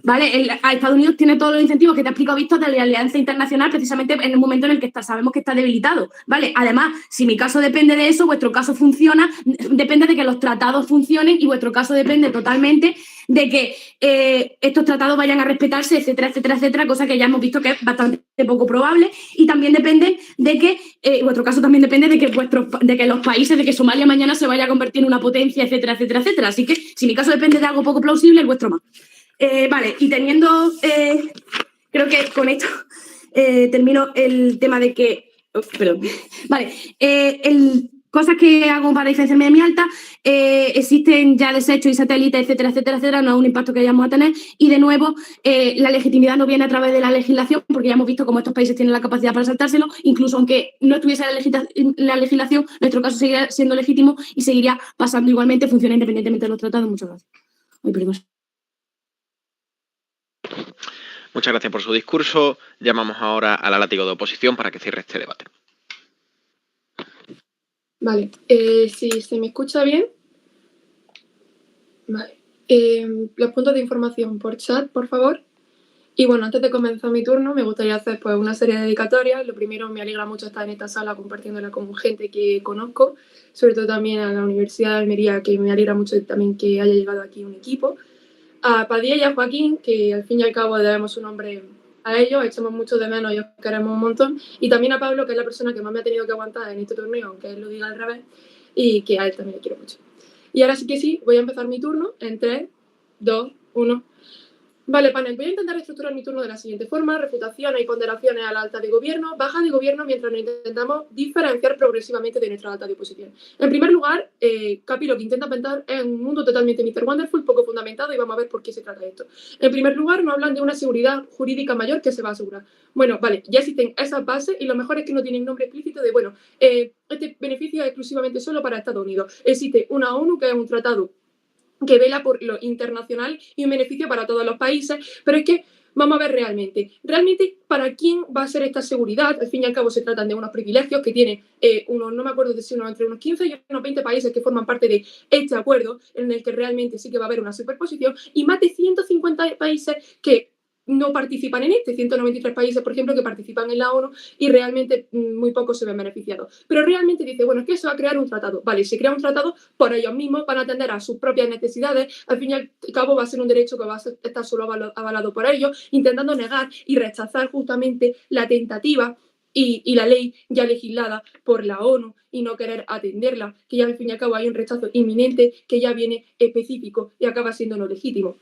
Vale, a Estados Unidos tiene todos los incentivos que te ha explicado Víctor de la alianza internacional precisamente en el momento en el que sabemos que está debilitado. Vale, además, si mi caso depende de eso, vuestro caso funciona, depende de que los tratados funcionen y vuestro caso depende totalmente de que estos tratados vayan a respetarse, etcétera, etcétera, etcétera, cosa que ya hemos visto que es bastante poco probable. Y también depende de que, vuestro caso también depende de que los países, de que Somalia mañana se vaya a convertir en una potencia, etcétera, etcétera, etcétera. Así que si mi caso depende de algo poco plausible, el vuestro más. Vale, y teniendo, creo que con esto termino el tema de que, perdón, vale, cosas que hago para diferenciarme de mi alta, existen ya desechos y satélites, etcétera, etcétera, etcétera, no es un impacto que vayamos a tener, y de nuevo, la legitimidad no viene a través de la legislación, porque ya hemos visto cómo estos países tienen la capacidad para saltárselo, incluso aunque no estuviese la legislación, nuestro caso seguiría siendo legítimo y seguiría pasando igualmente, funciona independientemente de los tratados. Muchas gracias. Ay, perdón. Muchas gracias por su discurso. Llamamos ahora a la látigo de oposición para que cierre este debate. Vale, si se me escucha bien. Vale. Los puntos de información por chat, por favor. Y bueno, antes de comenzar mi turno, me gustaría hacer pues una serie de dedicatorias. Lo primero, me alegra mucho estar en esta sala compartiéndola con gente que conozco, sobre todo también a la Universidad de Almería, que me alegra mucho también que haya llegado aquí un equipo. A Padilla y a Joaquín, que al fin y al cabo debemos su nombre a ellos, echamos mucho de menos y os queremos un montón. Y también a Pablo, que es la persona que más me ha tenido que aguantar en este torneo, aunque él lo diga al revés, y que a él también le quiero mucho. Y ahora sí que sí, voy a empezar mi turno en 3, 2, 1... Vale, panel, voy a intentar estructurar mi turno de la siguiente forma: refutaciones y ponderaciones a la alta de gobierno, baja de gobierno, mientras nos intentamos diferenciar progresivamente de nuestra alta de oposición. En primer lugar, Capi lo que intenta pintar es un mundo totalmente Mr. Wonderful, poco fundamentado, y vamos a ver por qué se trata esto. En primer lugar, nos hablan de una seguridad jurídica mayor que se va a asegurar. Bueno, vale, ya existen esas bases y lo mejor es que no tienen nombre explícito de, bueno, este beneficio es exclusivamente solo para Estados Unidos. Existe una ONU, que es un tratado que vela por lo internacional y un beneficio para todos los países, pero es que vamos a ver realmente para quién va a ser esta seguridad. Al fin y al cabo se tratan de unos privilegios que tienen no me acuerdo de si entre unos 15 y unos 20 países que forman parte de este acuerdo, en el que realmente sí que va a haber una superposición, y más de 150 países que no participan en 193 países, por ejemplo, que participan en la ONU, y realmente muy pocos se ven beneficiados. Pero realmente dice, bueno, es que se va a crear un tratado. Vale, se crea un tratado por ellos mismos, van a atender a sus propias necesidades, al fin y al cabo va a ser un derecho que va a estar solo avalado por ellos, intentando negar y rechazar justamente la tentativa y la ley ya legislada por la ONU y no querer atenderla, que ya al fin y al cabo hay un rechazo inminente que ya viene específico y acaba siendo no legítimo.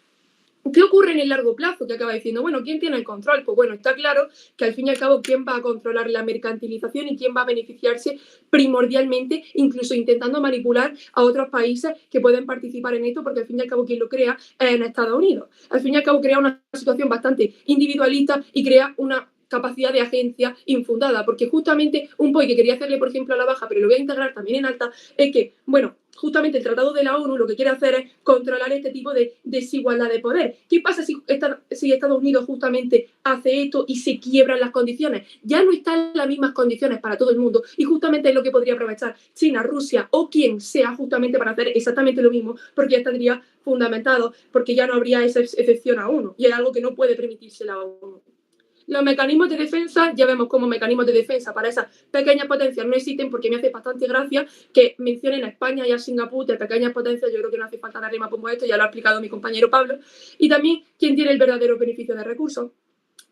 ¿Qué ocurre en el largo plazo? Que acaba diciendo, bueno, ¿quién tiene el control? Pues bueno, está claro que al fin y al cabo, ¿quién va a controlar la mercantilización y quién va a beneficiarse primordialmente, incluso intentando manipular a otros países que pueden participar en esto? Porque al fin y al cabo, quien lo crea es en Estados Unidos. Al fin y al cabo, crea una situación bastante individualista y crea una capacidad de agencia infundada, porque justamente un POI que quería hacerle, por ejemplo, a la baja, pero lo voy a integrar también en alta, es que, bueno, justamente el Tratado de la ONU lo que quiere hacer es controlar este tipo de desigualdad de poder. ¿Qué pasa si Estados Unidos justamente hace esto y se quiebran las condiciones? Ya no están las mismas condiciones para todo el mundo y justamente es lo que podría aprovechar China, Rusia o quien sea justamente para hacer exactamente lo mismo, porque ya estaría fundamentado, porque ya no habría esa excepción a uno y es algo que no puede permitirse la ONU. Los mecanismos de defensa, ya vemos cómo mecanismos de defensa para esas pequeñas potencias no existen, porque me hace bastante gracia que mencionen a España y a Singapur de pequeñas potencias. Yo creo que no hace falta darle más como esto, ya lo ha explicado mi compañero Pablo. Y también quién tiene el verdadero beneficio de recursos.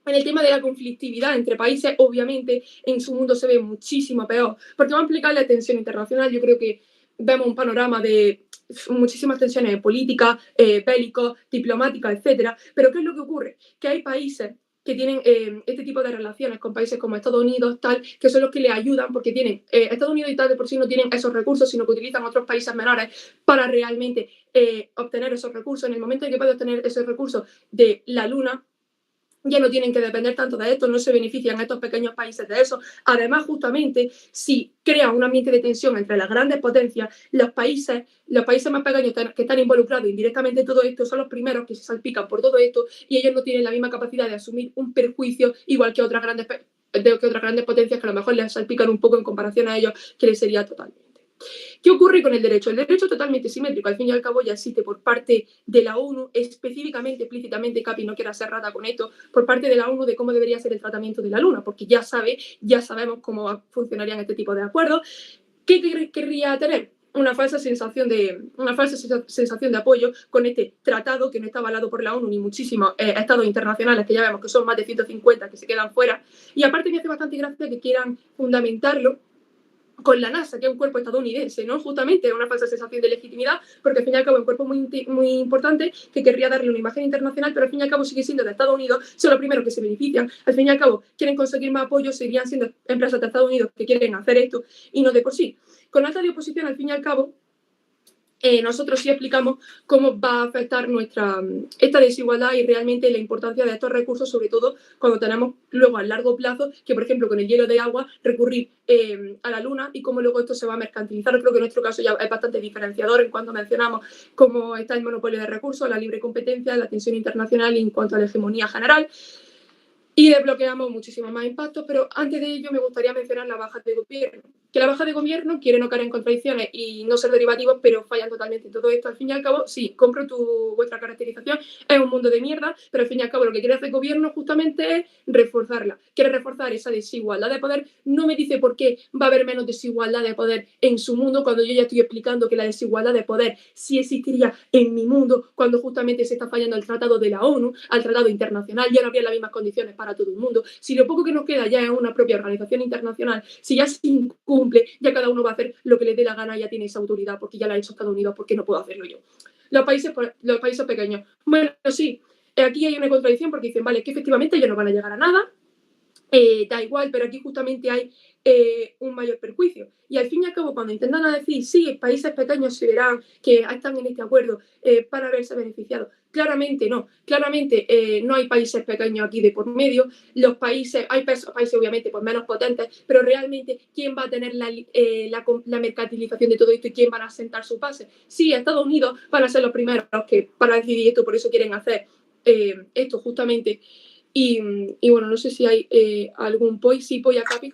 En el tema de la conflictividad entre países, obviamente en su mundo se ve muchísimo peor, porque va a implicar la tensión internacional. Yo creo que vemos un panorama de muchísimas tensiones políticas, bélicos, diplomáticas, etcétera. Pero ¿qué es lo que ocurre? Que hay países que tienen este tipo de relaciones con países como Estados Unidos, tal, que son los que le ayudan, porque tienen Estados Unidos y tal de por sí no tienen esos recursos, sino que utilizan otros países menores para realmente obtener esos recursos. En el momento en que puede obtener esos recursos de la Luna, ya no tienen que depender tanto de esto, no se benefician estos pequeños países de eso. Además, justamente, si crea un ambiente de tensión entre las grandes potencias, los países más pequeños que están involucrados indirectamente en todo esto son los primeros que se salpican por todo esto y ellos no tienen la misma capacidad de asumir un perjuicio igual que otras grandes potencias que a lo mejor les salpican un poco en comparación a ellos, que les sería totalmente. ¿Qué ocurre con el derecho? El derecho es totalmente simétrico, al fin y al cabo ya existe por parte de la ONU, específicamente, explícitamente, Capi no quiera ser rata con esto, por parte de la ONU de cómo debería ser el tratamiento de la Luna, porque ya sabemos cómo funcionarían este tipo de acuerdos. ¿Qué querría tener? Una falsa sensación de apoyo con este tratado que no está avalado por la ONU ni muchísimos estados internacionales, que ya vemos que son más de 150 que se quedan fuera, y aparte me hace bastante gracia que quieran fundamentarlo con la NASA, que es un cuerpo estadounidense, ¿no? Justamente una falsa sensación de legitimidad, porque al fin y al cabo es un cuerpo muy importante que querría darle una imagen internacional, pero al fin y al cabo sigue siendo de Estados Unidos, son los primeros que se benefician. Al fin y al cabo quieren conseguir más apoyo, seguirían siendo empresas de Estados Unidos que quieren hacer esto y no de por sí. Con alta de oposición, al fin y al cabo, nosotros sí explicamos cómo va a afectar esta desigualdad y realmente la importancia de estos recursos, sobre todo cuando tenemos luego a largo plazo que, por ejemplo, con el hielo de agua, recurrir a la Luna y cómo luego esto se va a mercantilizar. Creo que en nuestro caso ya es bastante diferenciador en cuanto mencionamos cómo está el monopolio de recursos, la libre competencia, la tensión internacional y en cuanto a la hegemonía general. Y desbloqueamos muchísimos más impactos, pero antes de ello me gustaría mencionar la baja de gobierno. Que la baja de gobierno quiere no caer en contradicciones y no ser derivativos, pero fallan totalmente en todo esto. Al fin y al cabo, sí, compro vuestra caracterización, es un mundo de mierda, pero al fin y al cabo lo que quiere hacer el gobierno justamente es reforzarla. Quiere reforzar esa desigualdad de poder. No me dice por qué va a haber menos desigualdad de poder en su mundo, cuando yo ya estoy explicando que la desigualdad de poder sí existiría en mi mundo, cuando justamente se está fallando el tratado de la ONU, al tratado internacional, ya no habría las mismas condiciones para todo el mundo. Si lo poco que nos queda ya es una propia organización internacional, si ya se incumple, ya cada uno va a hacer lo que le dé la gana, ya tiene esa autoridad porque ya la ha hecho Estados Unidos, porque no puedo hacerlo yo. Los países pequeños. Bueno, sí, aquí hay una contradicción porque dicen, vale, que efectivamente ellos no van a llegar a nada, da igual, pero aquí justamente hay un mayor perjuicio. Y al fin y al cabo, cuando intentan decir, sí, países pequeños se verán que están en este acuerdo para verse beneficiados, claramente no. Claramente no hay países pequeños aquí de por medio. Hay países obviamente pues, menos potentes, pero realmente, ¿quién va a tener la mercantilización de todo esto y quién van a sentar su base? Sí, Estados Unidos van a ser los primeros que para decidir esto, por eso quieren hacer esto justamente. Y bueno, no sé si hay algún POI. Sí, POI a Capi.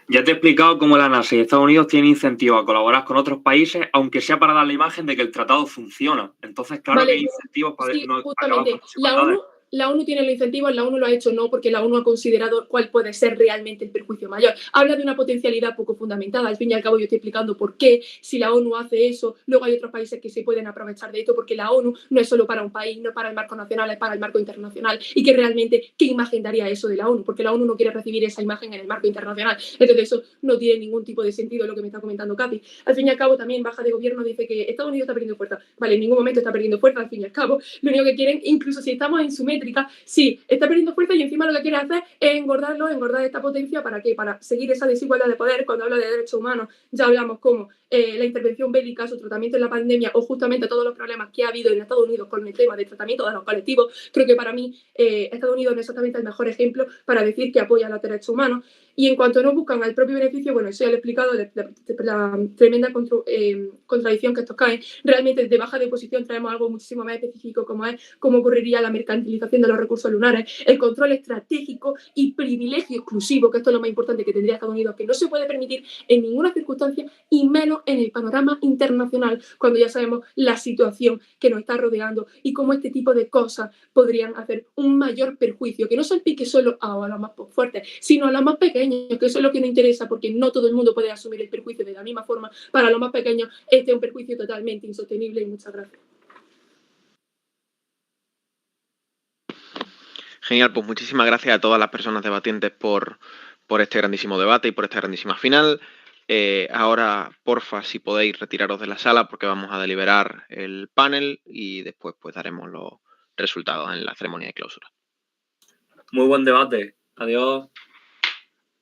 Ya te he explicado cómo la NASA y Estados Unidos tienen incentivos a colaborar con otros países, aunque sea para dar la imagen de que el tratado funciona. Entonces, claro Vale, que hay incentivos para sí, no acabar justamente. con desigualdades. La ONU tiene los incentivos, la ONU lo ha hecho no, porque la ONU ha considerado cuál puede ser realmente el perjuicio mayor. Habla de una potencialidad poco fundamentada. Al fin y al cabo yo estoy explicando por qué, si la ONU hace eso, luego hay otros países que se pueden aprovechar de esto, porque la ONU no es solo para un país, no es para el marco nacional, es para el marco internacional. Y que realmente, ¿qué imagen daría eso de la ONU? Porque la ONU no quiere recibir esa imagen en el marco internacional. Entonces eso no tiene ningún tipo de sentido lo que me está comentando Capi. Al fin y al cabo también Baja de Gobierno dice que Estados Unidos está perdiendo fuerza. Vale, en ningún momento está perdiendo fuerza, al fin y al cabo. Lo único que quieren, incluso si estamos en su métrica, sí, está perdiendo fuerza y encima lo que quiere hacer es engordar esta potencia. ¿Para qué? Para seguir esa desigualdad de poder. Cuando habla de derechos humanos ya hablamos como la intervención bélica, su tratamiento en la pandemia o justamente todos los problemas que ha habido en Estados Unidos con el tema de tratamiento de los colectivos. Creo que para mí Estados Unidos no es exactamente el mejor ejemplo para decir que apoya los derechos humanos. Y en cuanto no buscan al propio beneficio, bueno, eso ya lo he explicado, la tremenda contradicción que estos caen. Realmente desde Baja de Oposición traemos algo muchísimo más específico, como es cómo ocurriría la mercantilización de los recursos lunares, el control estratégico y privilegio exclusivo, que esto es lo más importante que tendría Estados Unidos, que no se puede permitir en ninguna circunstancia y menos en el panorama internacional, cuando ya sabemos la situación que nos está rodeando y cómo este tipo de cosas podrían hacer un mayor perjuicio, que no salpique solo a los más fuertes, sino a los más pequeños, que eso es lo que nos interesa, porque no todo el mundo puede asumir el perjuicio de la misma forma. Para los más pequeños este es un perjuicio totalmente insostenible y muchas gracias. Genial, pues muchísimas gracias a todas las personas debatientes por este grandísimo debate y por esta grandísima final. Ahora, porfa, si podéis retiraros de la sala porque vamos a deliberar el panel y después pues daremos los resultados en la ceremonia de clausura. Muy buen debate. Adiós.